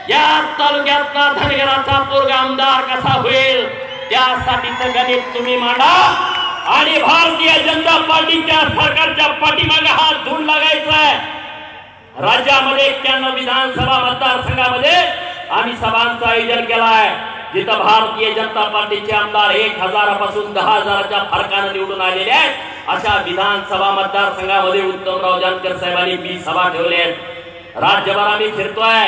या तालुक्यातला धनगराचा पोरगा आमदार कसा होईल त्यासाठीचं गणित तुम्ही मांडा आणि भारतीय जनता पार्टीच्या सरकारच्या पाठीमागे हात धुवून लागायचा आहे. राज्यामध्ये 91 विधानसभा मतदारसंघामध्ये आम्ही सभांचं आयोजन केलाय जिथं भारतीय जनता पार्टीचे आमदार 1000 पासून 10,000च्या फरकाने निवडून आलेले आहेत. अशा विधानसभा मतदारसंघामध्ये उत्तमराव जानकर साहेबांनी 20 सभा ठेवल्या आहेत. राज्यभर आम्ही फिरतोय.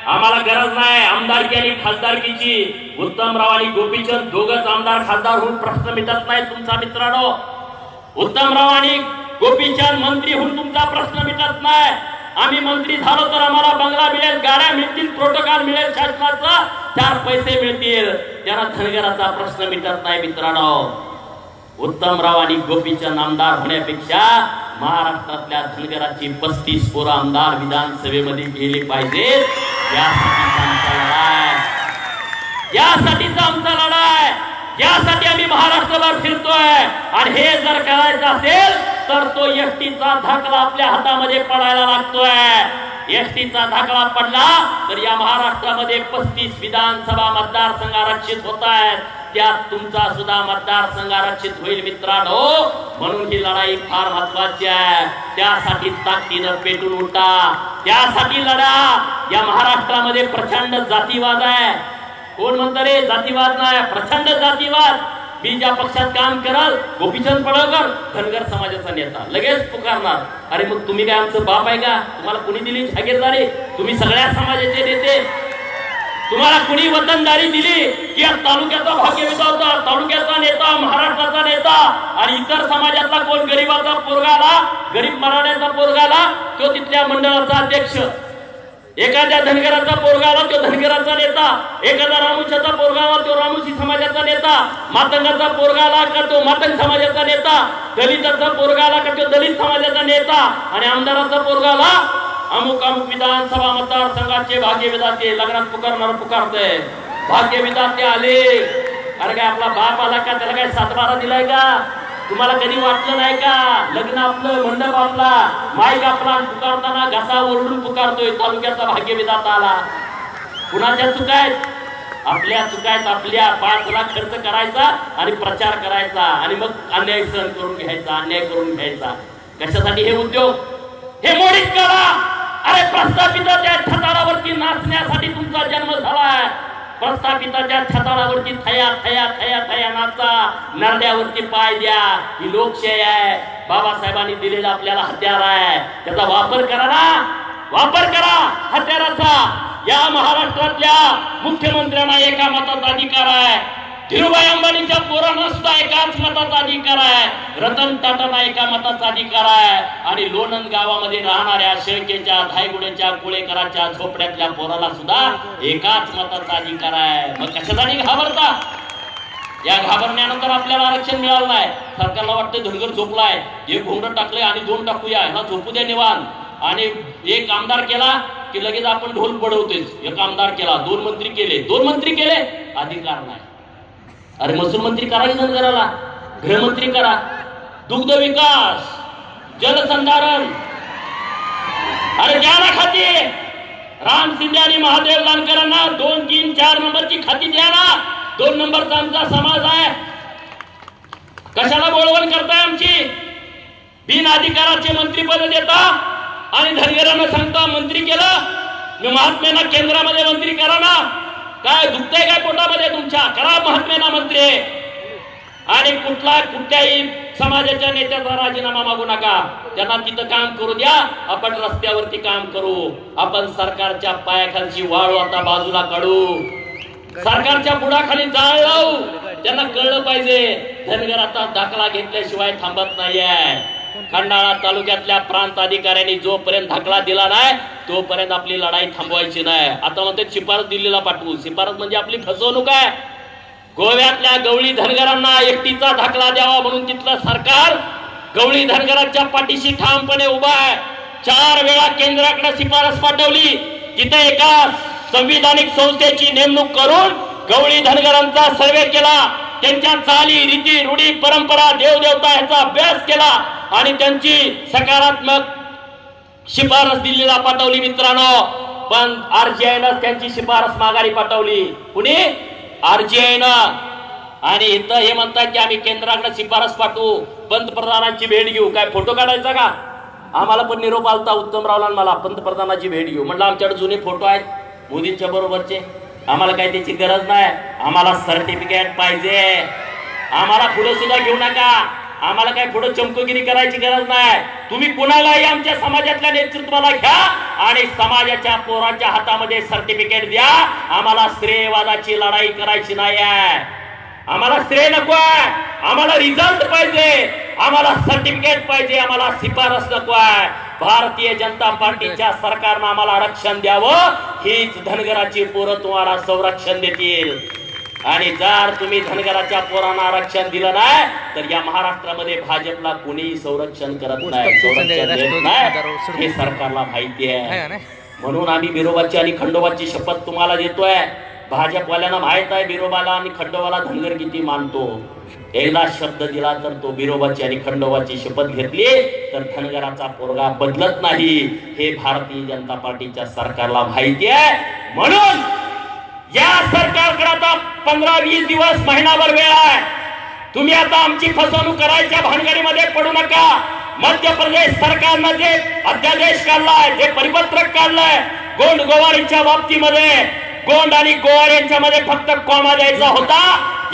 आम्हाला गरज नाही आमदारकी आणि खासदारकीची. उत्तमराव आणि गोपीचंद दोघच आमदार खासदार होऊन प्रश्न मिटत नाही तुमचा मित्रांनो. उत्तमराव आणि गोपीचंद मंत्री होऊन तुमचा प्रश्न मिटत नाही. आम्ही मंत्री झालो तर आम्हाला बंगला मिळेल, गाड्या मिळतील, प्रोटोकॉल मिळेल, शासनाचा 4 पैसे मिळतील. त्यांना धनगराचा प्रश्न मिटत नाही मित्रांनो. उत्तमराव आणि गोपीचंद आमदार होण्यापेक्षा महाराष्ट्रातल्या धनगराची 35 पोरं आमदार विधानसभेमध्ये गेले पाहिजेत. यासाठीचा आमचा लढा आहे, यासाठीचा आमचा लढा आहे, यासाठी आम्ही महाराष्ट्रभर फिरतोय. आणि हे जर करायचं असेल तर तो एसटीचा धाकला आपल्या हातामध्ये पडायला लागतोय. एसटीचा धाकला पडला तर या महाराष्ट्रामध्ये 35 विधानसभा मतदारसंघ आरक्षित होत आहेत. त्यात तुमचा सुद्धा मतदारसंघ आरक्षित होईल मित्रांनो. म्हणून ही लढाई फार महत्वाची आहे. त्यासाठी ताकदीनं पेटून उठा, त्यासाठी लढा. या महाराष्ट्रामध्ये प्रचंड जातीवाद आहे. कोण म्हणतं रे जातीवाद नाही? प्रचंड जातीवाद. मी ज्या पक्षात काम कराल गोपीचंद पडळकर धनगर समाजाचा नेता लगेच पुकारणार. अरे मग तुम्ही काय आमचं बाप आहे का? तुम्हाला कुणी दिली जागीरदारी? तुम्ही सगळ्या समाजाचे नेते. तुम्हाला कुणी वतनदारी दिली की या तालुक्याचा भाग्यविधा होता, तालुक्याचा नेता, महाराष्ट्राचा नेता आणि इतर समाजातला कोण गरीबाचा पोरगाला, गरीब मराठ्याचा पोरगाला तो तिथल्या मंडळाचा अध्यक्ष, एखाद्या धनगराचा पोरगाला तो धनगराचा नेता, एखादा रामुशाचा पोरगाला तो रामुशी समाजाचा नेता, मातंगाचा पोरगाला का तो मातंग समाजाचा नेता, दलिताचा पोरगाला का तो दलित समाजाचा नेता आणि आमदाराचा पोरगाला अमुक अमुक विधानसभा मतदारसंघाचे भाग्यविधाते. लग्नात पुकारणार पुकारतय भाग्यविधाते आले. अरे काय आपला बाप आला का? त्याला काय 7-12 दिलाय का? तुम्हाला कधी वाटलं नाही का? लग्न आपलं, मंडप आपला, माईक आपला, पुकारताना घसा ओरडून पुकारतोय तालुक्याचा भाग्यविधाता आला. कुणाच्या चुका आहेत? आपल्या चुका आहेत. आपल्या 5 लाख खर्च करायचा आणि प्रचार करायचा आणि मग अन्याय सहन करून घ्यायचा, अन्याय करून घ्यायचा. कशासाठी हे उद्योग? हे मोडीत करा. अरे प्रस्थापिताच्या छताडावरती नाचण्यासाठी तुमचा जन्म झालाय. प्रस्थापिताच्या छताडावरती थया थया थया थया नाचा, नरड्यावरती पाय द्या. ही लोकशाही आहे. बाबासाहेबांनी दिलेला आपल्याला हत्यार आहे. त्याचा वापर करा ना, वापर करा हत्याराचा. या महाराष्ट्रातल्या मुख्यमंत्र्यांना एका मताचा अधिकार आहे. धीरूभाई अंबानीच्या पोरांना सुद्धा एकाच मताचा अधिकार आहे. रतन टाटांना एका मताचा अधिकार आहे. आणि लोणंद गावामध्ये राहणाऱ्या शेळकेच्या, धायगुड्याच्या, कुळेकराच्या झोपड्यातल्या पोराला सुद्धा एकाच मताचा अधिकार आहे. मग कशासाठी घाबरता? या घाबरण्यानंतर आपल्याला आरक्षण मिळालं नाही. सरकारला वाटतं धनगर झोपलाय, एक घोंगड टाकले आणि 2 टाकूया, ह्याला झोपू द्या निवांत. आणि एक आमदार केला की लगेच आपण ढोल बडवतेच. एक आमदार केला, 2 मंत्री केले, 2 मंत्री केले, अधिकार नाही. अरे महसूल मंत्री करा की धनगराला, गृहमंत्री करा, दुग्ध विकास, जलसंधारण, अरे द्या ना खाती. राम शिंदे आणि महादेव जानकरांना 2, 3, 4 नंबरची खाती द्या ना. 2 नंबरचा आमचा समाज आहे. कशाला बोलवण करताय आमची? बिन अधिकाराचे मंत्रीपद देता आणि धनगरांना सांगता मंत्री केलं. मी महात्मेना केंद्रामध्ये मंत्री करा ना. काय दुखतंय काय पोटामध्ये तुमच्या? करा महात्मेना मंत्री. आणि कुठल्याही समाजाच्या नेत्याचा राजीनामा मागू नका. त्यांना तिथं काम करू द्या. आपण रस्त्यावरती काम करू. आपण सरकारच्या पायाखालची वाळू आता बाजूला काढू. सरकारच्या बुडाखाली जाळ लावू. त्यांना कळलं पाहिजे धनगर आता दाखला घेतल्याशिवाय थांबत नाहीये. खंडाळा तालुक्यातल्या प्रांत अधिकाऱ्यांनी जोपर्यंत दाखला दिला नाही तोपर्यंत आपली लढाई थांबवायची नाही. आता म्हणते शिफारस दिल्लीला पाठवू. शिफारस म्हणजे आपली फसवणूक आहे. गोव्यातल्या गवळी धनगरांना एकटीचा दाखला द्यावा म्हणून तिथलं सरकार गवळी धनगरांच्या पाठीशी ठामपणे उभा आहे. 4 वेळा केंद्राकडे शिफारस पाठवली. तिथे एका संविधानिक संस्थेची नेमणूक करून गवळी धनगरांचा सर्वे केला. त्यांच्या चाली रीती रूढी परंपरा देवदेवता यांचा अभ्यास केला आणि त्यांची सकारात्मक शिफारस दिल्लीला पाठवली मित्रांनो. पण RGIनं त्यांची शिफारस माघारी पाठवली. कुणी? RGIनं. आणि इथं हे म्हणतात की आम्ही केंद्राकडे शिफारस पाठवू, पंतप्रधानांची भेट घेऊ. काय फोटो काढायचा का? आम्हाला पण निरोप आलता उत्तमरावला मला, पंतप्रधानाची भेट घेऊ. म्हटलं आमच्याकडे जुने फोटो आहेत मोदींच्या बरोबरचे, आम्हाला काय त्याची गरज नाही. आम्हाला सर्टिफिकेट पाहिजे. आम्हाला पुढे सुद्धा घेऊ नका. आम्हाला काय पुढे चमकोगिरी करायची गरज नाही. तुम्ही कुणालाही आमच्या समाजातल्या नेतृत्वाला घ्या आणि समाजाच्या पोरांच्या हातामध्ये सर्टिफिकेट द्या. आम्हाला श्रेयवादाची लढाई करायची नाही आहे. आम्हाला श्रेय नको आहे. आम्हाला रिझल्ट पाहिजे. आम्हाला सर्टिफिकेट पाहिजे. आम्हाला शिफारस नको आहे. भारतीय जनता पार्टीच्या सरकारनं आम्हाला आरक्षण द्यावं. हीच धनगराची पोरं तुम्हाला संरक्षण देतील. आणि जर तुम्ही धनगराच्या पोरांना आरक्षण दिलं नाही तर या महाराष्ट्रामध्ये भाजपला कोणीही संरक्षण करत नाही, संरक्षण देत नाही. हे सरकारला माहिती आहे. म्हणून आम्ही बिरोबाची आणि खंडोबाची शपथ तुम्हाला देतोय. भाजपवाल्यांना माहित आहे बिरोबाला आणि खंडोबाला धनगर किती मानतो. एकदा शब्द दिला तर तो बिरोबाची आणि खंडोबाची शपथ घेतली तर धनगराचा पोरगा बदलत नाही. हे भारतीय जनता पार्टीच्या सरकारला माहिती आहे. म्हणून या सरकारकडे आता 15-20 दिवस, महिनाभर वेळ आहे. तुम्ही आता आमची फसवणूक करायच्या भानगडीमध्ये पडू नका. मध्य प्रदेश सरकारनं जे अध्यादेश काढलाय, जे परिपत्रक काढलंय गोंड गोवारीच्या बाबतीमध्ये, गोंड आणि गोवार यांच्यामध्ये फक्त कॉमा द्यायचा होता.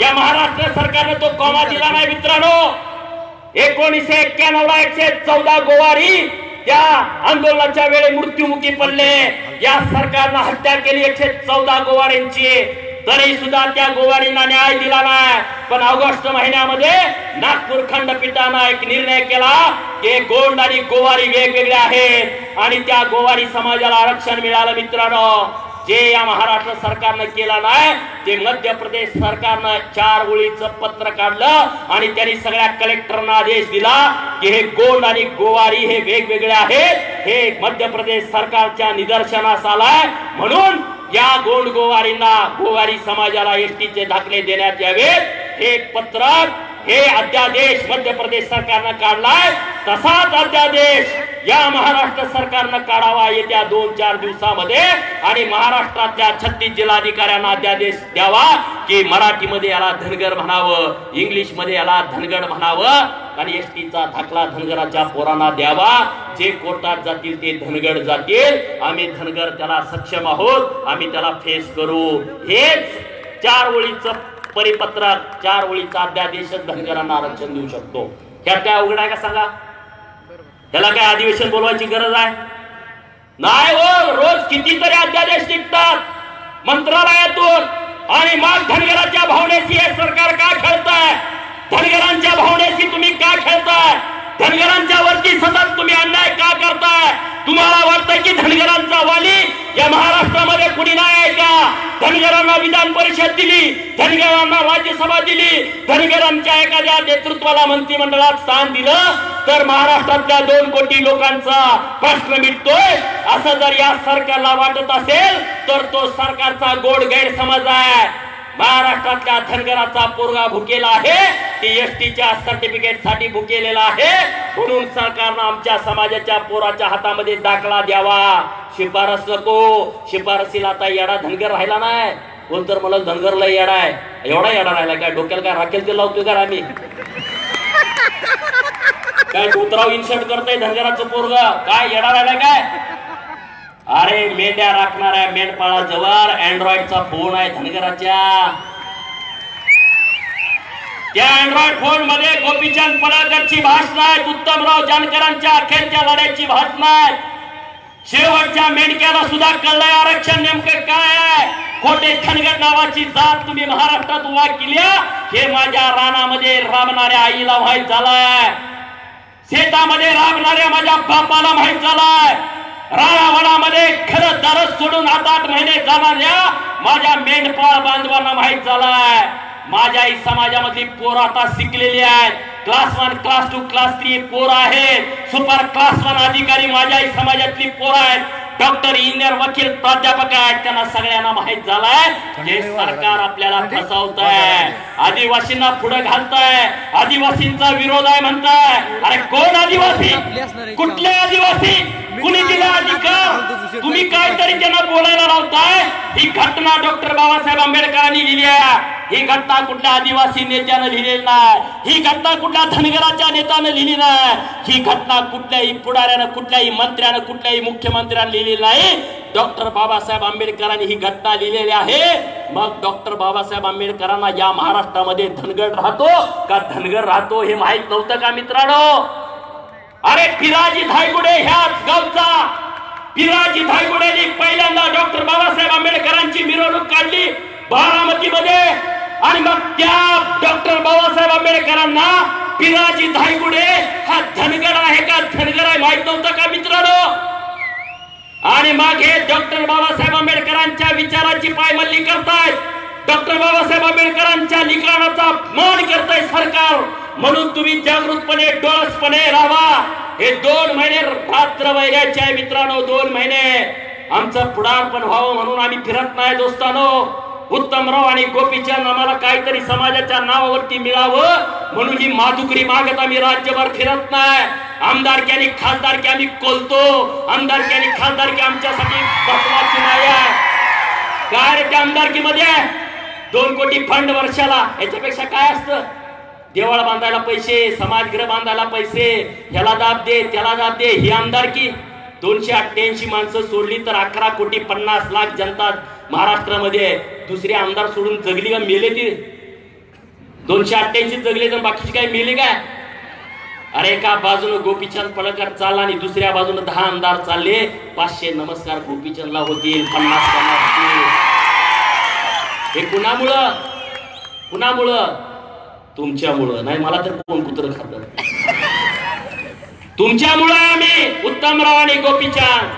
या महाराष्ट्र सरकारने तो कॉमा दिला नाही मित्रांनो. 1991ला 114 गोवारी त्या आंदोलनाच्या वेळी मृत्युमुखी पडले. या सरकारनं हत्या केली 114 गोवारींची. तरी सुद्धा त्या गोवारींना न्याय दिला नाही. पण ऑगस्ट महिन्यामध्ये नागपूर खंडपीठानं एक निर्णय केला की गोंड आणि गोवारी वेगवेगळे आहेत आणि त्या गोवारी समाजाला आरक्षण मिळालं मित्रांनो. जे या महाराष्ट्र सरकारनं केलं नाही ते मध्य प्रदेश सरकारनं 4 ओळीचं पत्र काढलं आणि त्यांनी सगळ्या कलेक्टरना आदेश दिला की हे गोंड आणि गोवारी हे वेगवेगळे आहेत. हे मध्य प्रदेश सरकारच्या निदर्शनास आलाय. म्हणून या गोंड गोवारींना, गोवारी समाजाला एसटीचे दाखले देण्यात यावेत. हे पत्रक, हे अध्यादेश मध्य प्रदेश सरकारनं काढलाय. तसाच अध्यादेश या महाराष्ट्र सरकारनं काढावा येत्या 2-4 दिवसामध्ये आणि महाराष्ट्रातल्या 36 जिल्हाधिकाऱ्यांना अध्यादेश द्यावा की मराठीमध्ये याला धनगर म्हणावं, इंग्लिश मध्ये याला धनगड म्हणावं आणि एसटीचा दाखला धनगराच्या पोरांना द्यावा. जे कोर्टात जातील ते धनगड जातील. आम्ही धनगर त्याला सक्षम आहोत. आम्ही त्याला फेस करू. हेच 4 ओळीचं परिपत्रक, 4 ओळीचा अध्यादेश धनगरांना आरक्षण देऊ शकतो. त्यात काय अवघड आहे का सांगा? त्याला काय अधिवेशन बोलवायची गरज आहे? नाही हो. रोज कितीतरी अध्यादेश निघतात मंत्रालयातून आणि मग धनगराच्या भावनेशी हे सरकार का खेळताय? धनगरांच्या भावनेशी तुम्ही का खेळताय? धनगरांच्या वरती सतत तुम्ही अन्याय का करताय? तुम्हाला वाटतं की धनगरांचा वाली या महाराष्ट्रामध्ये कुणी नाही आहे का? धनगरांना विधान परिषद दिली, धनगरांना राज्यसभा दिली, धनगरांच्या एखाद्या नेतृत्वाला मंत्रिमंडळात स्थान दिलं तर महाराष्ट्रातल्या 2 कोटी लोकांचा प्रश्न मिटतोय. असं जर या सरकारला वाटत असेल तर तो सरकारचा गोड गैरसमज आहे. महाराष्ट्रातल्या धनगराचा पोरगा भुकेला आहे, ती एसटीच्या सर्टिफिकेट साठी भुकेलेला आहे. म्हणून सरकारनं आमच्या समाजाच्या पोराच्या हातामध्ये दाखला द्यावा. शिफारस नको. शिफारसीला आता येडा धनगर राहिला नाही. कोण तर मला धनगरला येडा आहे. एवढा येडा राहिला काय? डोक्याला काय राखेल ते लावतोय का आम्ही? काय धोत्राव इन्शर्ट करतोय धनगराचं पोरग? काय येडा राहिला काय? अरे मेंढ्या राखणाऱ्या मेंढपाळाजवळ अँड्रॉइडचा फोन आहे धनगराच्या. त्या अँड्रॉइड फोन मध्ये गोपीचंद पडळकरची भाषण आहेत, उत्तमराव जानकरांच्या अखेरच्या लढ्याची भाषण आहेत. शेवटच्या मेंढक्याला सुद्धा कळलंय आरक्षण नेमकं काय आहे. खोटे धनगर नावाची जात तुम्ही महाराष्ट्रात उभा केली, हे माझ्या रानामध्ये राबणाऱ्या आईला माहीत झालंय. शेतामध्ये राबणाऱ्या माझ्या बापाला माहित झालाय, राणावनामध्ये खरं दरस सोडून 8-8 महिने जाणाऱ्या माझ्या मेंढपाळ बांधवांना माहित झालाय, माझ्याही समाजामधली पोरं आता शिकलेली आहेत, क्लास 1 क्लास 2 क्लास 3 पोरं आहेत, सुपर क्लास 1 अधिकारी माझ्याही समाजातली पोरं आहेत, डॉक्टर इंजिनियर वकील प्राध्यापक आहेत, त्यांना सगळ्यांना माहित झालंय हे सरकार आपल्याला फसवतंय, आदिवासींना पुढे घालतंय, आदिवासींचा विरोध आहे म्हणताय. अरे कोण आदिवासी, कुठले आदिवासी, कुणी दिला अधिकार, तुम्ही काहीतरी त्यांना बोलायला लावताय. ही घटना डॉक्टर बाबासाहेब आंबेडकरांनी लिहिली आहे, ही घटना कुठल्या आदिवासी नेत्यानं लिहिलेली नाही, ही घटना कुठल्या धनगराच्या नेत्यानं लिहिली नाही, ही घटना कुठल्याही पुढाऱ्यानं, कुठल्याही मंत्र्यानं, कुठल्याही मुख्यमंत्र्यानं लिहिलेली नाही. डॉक्टर बाबासाहेब आंबेडकरांनी ही घटना लिहिलेली आहे. मग डॉक्टर बाबासाहेब आंबेडकरांना या महाराष्ट्रामध्ये धनगर राहतो का धनगर राहतो हे माहित नव्हतं का मित्रांनो? अरे पिराजी धायगुडे ह्याच गावचा, पिराजी धायगुडेंनी पहिल्यांदा डॉक्टर बाबासाहेब आंबेडकरांची मिरवणूक काढली बारामतीमध्ये, आणि मग त्या डॉक्टर बाबासाहेब आंबेडकरांना पिराजी धायगुडे हा धनगर आहे का धनगर आहे माहित नव्हतं का मित्रांनो? आणि मग हे डॉक्टर बाबासाहेब आंबेडकरांच्या विचाराची पायमल्ली करतायत, डॉक्टर बाबासाहेब आंबेडकरांच्या लिखाणाचा मान करताय सरकार. म्हणून तुम्ही जागृतपणे डोळसपणे राहा. हे 2 महिने रात्र वैराचे आहे मित्रांनो, 2 महिने आमचं पुढारपण व्हावं म्हणून आम्ही फिरत नाही दोस्तानो. उत्तमराव आणि गोपीचंद आम्हाला काहीतरी समाजाच्या नावावरती मिळावं म्हणून ही माधुकरी मागत आम्ही राज्यभर फिरत नाही. आमदारकी आणि खासदारकी आम्ही कोलतो, आमदारकी आणि खासदारकी आमच्यासाठी महत्वाची नाही आहे. काय रे त्या आमदारकीमध्ये 2 कोटी फंड वर्षाला, याच्यापेक्षा काय असतं? देवळ बांधायला पैसे, समाजगृह बांधायला पैसे, ह्याला दाब दे त्याला दाब दे, ही आमदारकी. 288 माणसं सोडली तर 11 कोटी 50 लाख जनता महाराष्ट्रामध्ये. दुसरे आमदार सोडून जगली का मेले ती? 288 जगले तर बाकीची काय मेले काय? अरे एका बाजूने गोपीचंद पडळकर चालला आणि दुसऱ्या बाजूने 10 आमदार चालले. 500 नमस्कार गोपीचंदला होतील, 50 होतील. हे कुणामुळं? कुणामुळं? तुमच्यामुळं. नाही मला तर कोण कुत्र खातं, तुमच्यामुळं आम्ही उत्तमराव आणि गोपीचंद.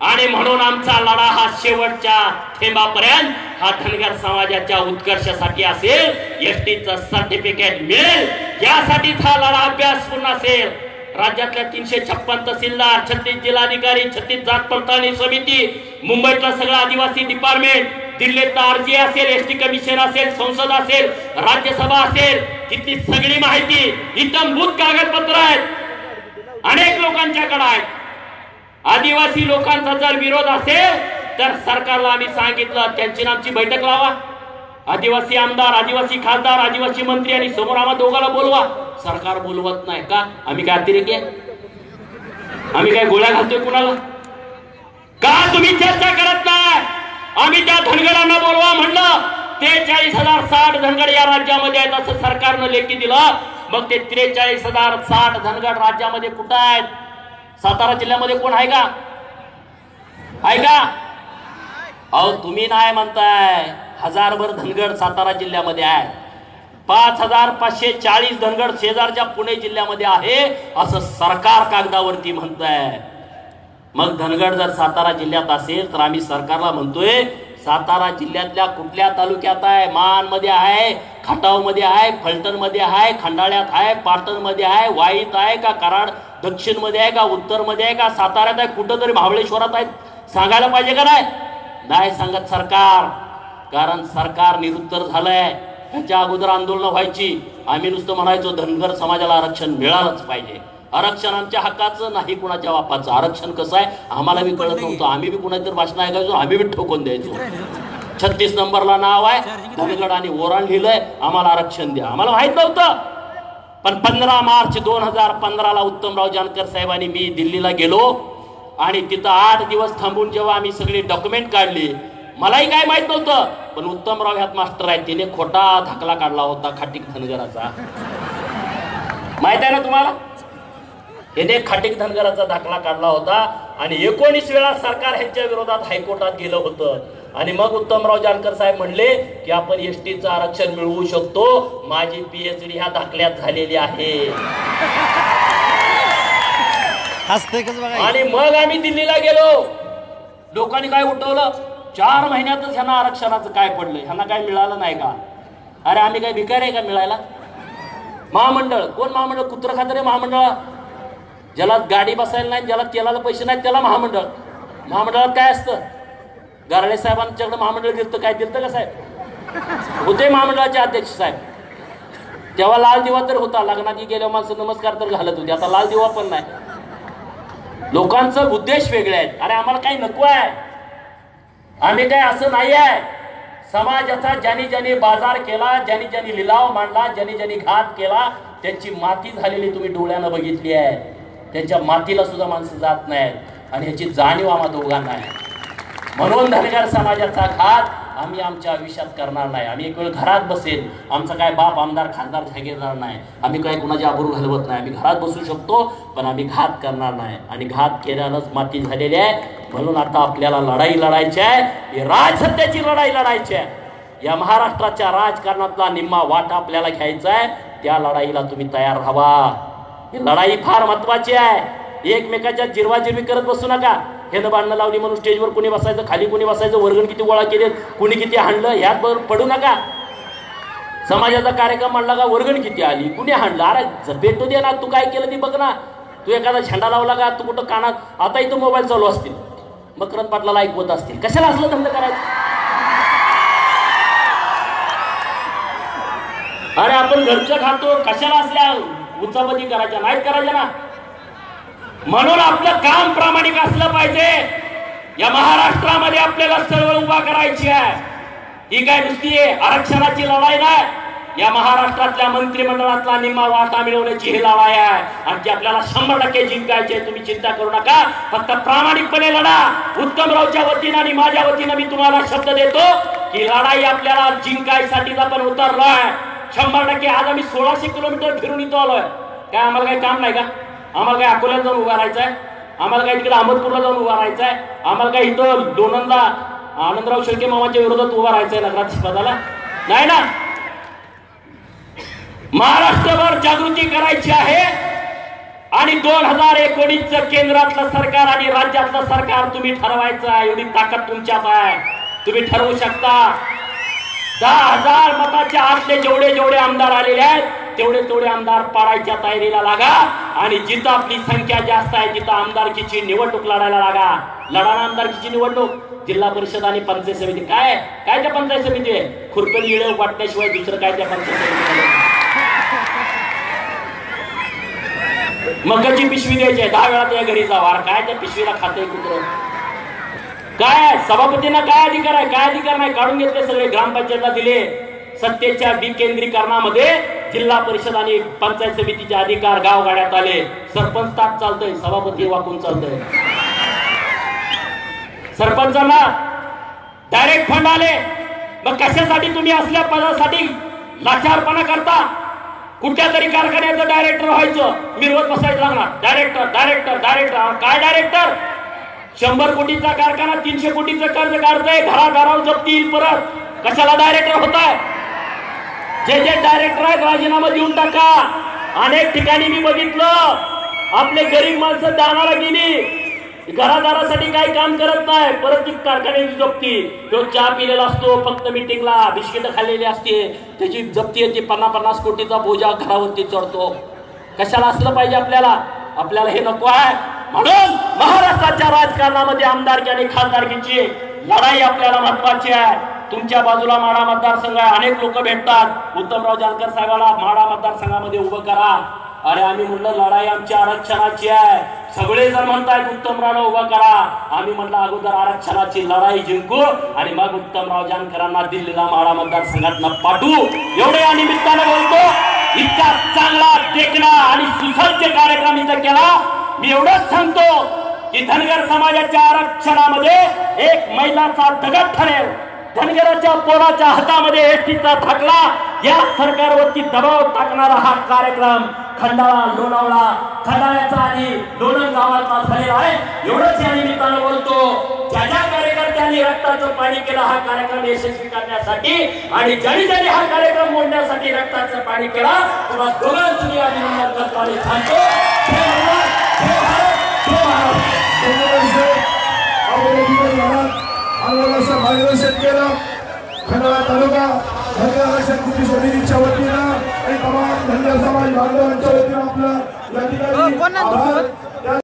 आणि म्हणून आमचा लढा हा शेवटच्या थेंबापर्यंत हा धनगर समाजाच्या उत्कर्षासाठी असेल, एसटीचं सर्टिफिकेट मिळेल यासाठीच हा लढा अभ्यासपूर्ण असेल. राज्यातल्या 356 तहसीलदार, 36 जिल्हाधिकारी, 36 जात पडताळणी समिती, मुंबईतलं सगळं आदिवासी डिपार्टमेंट, दिल्लीतला आरजी असेल, एसटी कमिशन असेल, संसद असेल, राज्यसभा असेल, तिथली सगळी माहिती इत्थंभूत कागदपत्र आहेत, अनेक लोकांच्याकडे आहेत. आदिवासी लोकांचा जर विरोध असेल तर सरकारला आम्ही सांगितलं त्यांची आमची बैठक लावा. आदिवासी आमदार, आदिवासी खासदार, आदिवासी मंत्री आणि समोर आम्हा दोघाला बोलवा. सरकार बोलवत नाही का? आम्ही काय अतिरेकी आहे? आम्ही काय गोळ्या घालतोय कुणाला? का तुम्ही चर्चा करत नाही? आम्ही त्या धनगरांना बोलवा म्हणलं. 43,060 धनगर या राज्यामध्ये आहेत असं सरकारनं लेखी दिलं. मग ते 43,060 धनगर राज्यामध्ये कुठं आहेत? सातारा जिल्ह्यामध्ये कोण आहे का? आहे का? अहो तुम्ही नाही म्हणताय. 1000भर धनगर सातारा जिल्ह्यामध्ये आहे, 5,540 धनगर शेजारच्या पुणे जिल्ह्यामध्ये आहे असं सरकार कागदावरती म्हणतंय. मग धनगर जर सातारा जिल्ह्यात असेल तर आम्ही सरकारला म्हणतोय सातारा जिल्ह्यातल्या कुठल्या तालुक्यात आहे? मानमध्ये आहे, खटावमध्ये आहे, फलटणमध्ये आहे, खंडाळ्यात आहे, पाटणमध्ये आहे, वाईत आहे का, कराड दक्षिणमध्ये आहे का, उत्तरमध्ये आहे का, साताऱ्यात आहे, कुठं तरी महाबळेश्वरात आहे? सांगायला पाहिजे का नाही? नाही सांगत सरकार. कारण सरकार निरुत्तर झालंय. ह्याच्या अगोदर आंदोलन व्हायची, आम्ही नुसतं म्हणायचो धनगर समाजाला आरक्षण मिळालंच पाहिजे. आरक्षण आमच्या हक्काचं नाही कुणाच्या बापाचं. आरक्षण कसं आहे आम्हाला बी कळत नव्हतं. आम्ही बी कुणाची भाषण ऐकायचो, आम्ही बी ठोकून द्यायचो. 36 नंबरला नाव आहे धनगड आणि ओराण लिहिलंय आम्हाला आरक्षण द्या. आम्हाला माहित नव्हतं. पण 15 मार्च 2015ला उत्तमराव जानकर साहेबांनी मी दिल्लीला गेलो आणि तिथं 8 दिवस थांबून जेव्हा आम्ही सगळी डॉक्युमेंट काढली, मलाही काय माहित नव्हतं. पण उत्तमराव ह्यात मास्टर आहे, तिने खोटा दाखला काढला होता खाटीक धनगराचा. माहित आहे ना तुम्हाला? याने खाटीक धनगराचा दाखला काढला होता आणि 19 वेळा सरकार ह्यांच्या विरोधात हायकोर्टात गेलं होतं. आणि मग उत्तमराव जानकर साहेब म्हणले की आपण एसटीचं आरक्षण मिळवू शकतो. माझी PhD ह्या दाखल्यात झालेली आहे. हसतंय बघा. आणि मग आम्ही दिल्लीला गेलो. लोकांनी काय उठवलं, 4 महिन्यातच ह्यांना आरक्षणाचं काय पडलं, ह्यांना काय मिळालं नाही का? अरे आम्ही काय भिकार आहे का मिळायला? महामंडळ कोण महामंडळ? कुत्र खात्री महामंडळ. ज्याला गाडी बसायला नाही, ज्याला तेलाला पैसे नाहीत त्याला महामंडळ. महामंडळात काय असतं? गारळे साहेबांच्याकडे महामंडळ दिलं काय दिलं का साहेब? होते महामंडळाचे अध्यक्ष साहेब. तेव्हा लाल दिवा तर होता, लग्नात गेल्यावर माणसं नमस्कार तर घालत होते. आता लाल दिवा पण नाही. लोकांचा उद्देश वेगळे आहेत. अरे आम्हाला काही नको आहे, आम्ही काय असं नाही आहे. समाजाचा ज्यांनी ज्यांनी बाजार केला, ज्यांनी ज्यांनी लिलाव मांडला, ज्यांनी ज्यांनी घात केला, त्यांची माती झालेली तुम्ही डोळ्यानं बघितली आहे. त्यांच्या मातीला सुद्धा माणसं जात नाहीत आणि ह्याची जाणीव आम्हा दोघांना आहे. म्हणून धनगर समाजाचा घात आम्ही आमच्या आयुष्यात करणार नाही. आम्ही एक वेळ घरात बसेल, आमचा काय बाप आमदार खासदार जागीरदार नाही, आम्ही काय कुणाची आबरू घालवत नाही. आम्ही घरात बसू शकतो पण आम्ही घात करणार नाही. आणि घात केल्यानंच माती झालेली आहे. म्हणून आता आपल्याला लढाई लढायची आहे, ही राजसत्तेची लढाई लढायची आहे. या महाराष्ट्राच्या राजकारणातला निम्मा वाटा आपल्याला घ्यायचा आहे. त्या लढाईला तुम्ही तयार राहावा. ही लढाई फार महत्वाची आहे. एकमेकाच्या जिरवाजिरवी करत बसू नका. हे भांडणं लावली म्हणून स्टेजवर कोणी बसायचं, खाली कोणी बसायचं, वर्गण किती गोळा केले, कोणी किती हाणलं, ह्यात पडू नका. समाजाचा कार्यक्रम म्हणला का वर्गण किती आली, कुणी हाणलं, अरे भेटू दे ना, तू काय केलं ती बघ ना. तू एखादा झेंडा लावला का, तू कुठं कानात, आता इथं मोबाईल चालू असतील, मकरंद पाटलाला ऐकवत असतील, कशाला असलं धंदा करायचं? अरे आपण घरचं खातो, कशाला असल्या उचापती करायच्या, नाहीत करायच्या ना. म्हणून आपलं काम प्रामाणिक असलं पाहिजे. या महाराष्ट्रामध्ये आपल्याला चळवळ उभा करायची आहे. ही काय नुसती आरक्षणाची लढाई नाही, या महाराष्ट्रातल्या मंत्रिमंडळातला निम्मा वाटा मिळवण्याची ही लढाई आहे. आणि ती आपल्याला 100% जिंकायची आहे. तुम्ही चिंता करू नका, फक्त प्रामाणिकपणे लढा. उत्तमरावच्या वतीनं आणि माझ्या वतीनं मी तुम्हाला शब्द देतो की लढाई आपल्याला जिंकायसाठीच आपण उतरलोय 100%. आज आम्ही 1600 किलोमीटर फिरून इथं आलोय. काय आम्हाला काही काम नाही का? आम्हाला काय अकोल्याला जाऊन उभा राहायचं आहे? आम्हाला काय तिकडे अहमदपूरला जाऊन उभा राहायचं आहे? आम्हाला काय इथं दोनंदा आनंदराव शेळके मामाच्या विरोधात उभा राहायचं आहे नगराध्यक्षपदाला? नाही ना. महाराष्ट्रभर जागृती करायची आहे. आणि 2019चं केंद्रातलं सरकार आणि राज्यातलं सरकार तुम्ही ठरवायचं आहे. एवढी ताकद तुमच्यात आहे, तुम्ही ठरवू शकता. 10,000 मताच्या आतले जेवढे आमदार आलेले आहेत तेवढे आमदार पाडायच्या तयारीला लागा. आणि जिथं आपली संख्या जास्त आहे तिथं आमदारकीची निवडणूक लढायला लागा. लढाना आमदारकीची निवडणूक, जिल्हा परिषद आणि पंचायत समिती. काय त्या पंचायत समिती आहे? खुरपणी इळे वाटण्याशिवाय दुसरं काय त्या पंचायत समितीमध्ये? मकाची पिशवी द्यायची आहे, 10 वेळा त्या घरी जावा. काय त्या पिशवीला खाते कुत्र? काय सभापतींना काय अधिकार आहे? काय अधिकार नाही, काढून घेतले सगळे. ग्रामपंचायतला दिले. सत्तेच्या विकेंद्रीकरणामध्ये जिल्हा परिषद आणि पंचायत समितीचे अधिकार गावगाड्यात आले. सरपंच ताट चालतंय, सभापती वाकून चालतंय. सरपंचांना डायरेक्ट फंड आले. मग कशासाठी तुम्ही असल्या पदासाठी लाचारपणा करता? कुठल्या तरी कारखान्याचं डायरेक्टर व्हायचं, मिरवत बसायचं लागणार. Director director director. काय डायरेक्टर? 100 कोटीचा कारखाना 300 कोटीचं कर्ज काढतोय, घराघरावर जप्ती येईल परत. कशाला डायरेक्टर होत आहे? जे डायरेक्टर आहेत राजीनामा देऊन टाका. अनेक ठिकाणी मी बघितलं, आपले गरीब माणसं दानाला गेली, घरादारासाठी काही काम करत नाही, परत ती कारखान्याची जप्ती. तो चहा पिलेला असतो, फक्त मिटिंगला बिस्किट खाल्लेली असते, त्याची जप्ती येते. 50-50 कोटीचा बोजा घरावरती चढतो. कशाला असलं पाहिजे आपल्याला? आपल्याला हे नको आहे. म्हणून महाराष्ट्राच्या राजकारणामध्ये आमदारकी आणि खासदारकीची लढाई आपल्याला महत्वाची आहे. तुमच्या बाजूला माढा मतदारसंघ आहे, अनेक लोक भेटतात. उत्तमराव जानकर साहेबाला माढा मतदारसंघामध्ये उभं करा. अरे आम्ही म्हणलं लढाई आमच्या आरक्षणाची आहे. सगळेजण म्हणतायत उत्तमरावला उभं करा. आम्ही म्हणलं अगोदर आरक्षणाची लढाई जिंकू आणि मग उत्तमराव जानकरांना दिल्लीला माढा मतदारसंघात पाठवू. एवढे या निमित्तानं बोलतो. इतका चांगला टेकणा आणि सुसज्ज कार्यक्रम इथं केला. मी एवढंच सांगतो की धनगर समाजाच्या आरक्षणामध्ये एक मैलाचा दगड ठरेल. धनगराच्या पोराच्या हातामध्ये एसटीचा थाकला. या सरकारवरती दबाव टाकणारा हा कार्यक्रम खंडाळा लोणावळा खंडाळ्याचा आणि लोणंद गावाचा झालेला आहे. एवढंच या निमित्तानं बोलतो. ज्या कार्यकर्त्यांनी रक्ताचं पाणी केलं हा कार्यक्रम यशस्वी करण्यासाठी आणि ज्यांनी हा कार्यक्रम मोडण्यासाठी रक्ताचं पाणी केला, तुम्हाला दोघांचं अभिनंदन करतो आणि सांगतो खंडाळा तालुका धनगर आरक्षण कृती समितीच्या वतीनं आणि तमाम धनगर समाज बांधवांच्या वतीनं आपलं या ठिकाणी आभार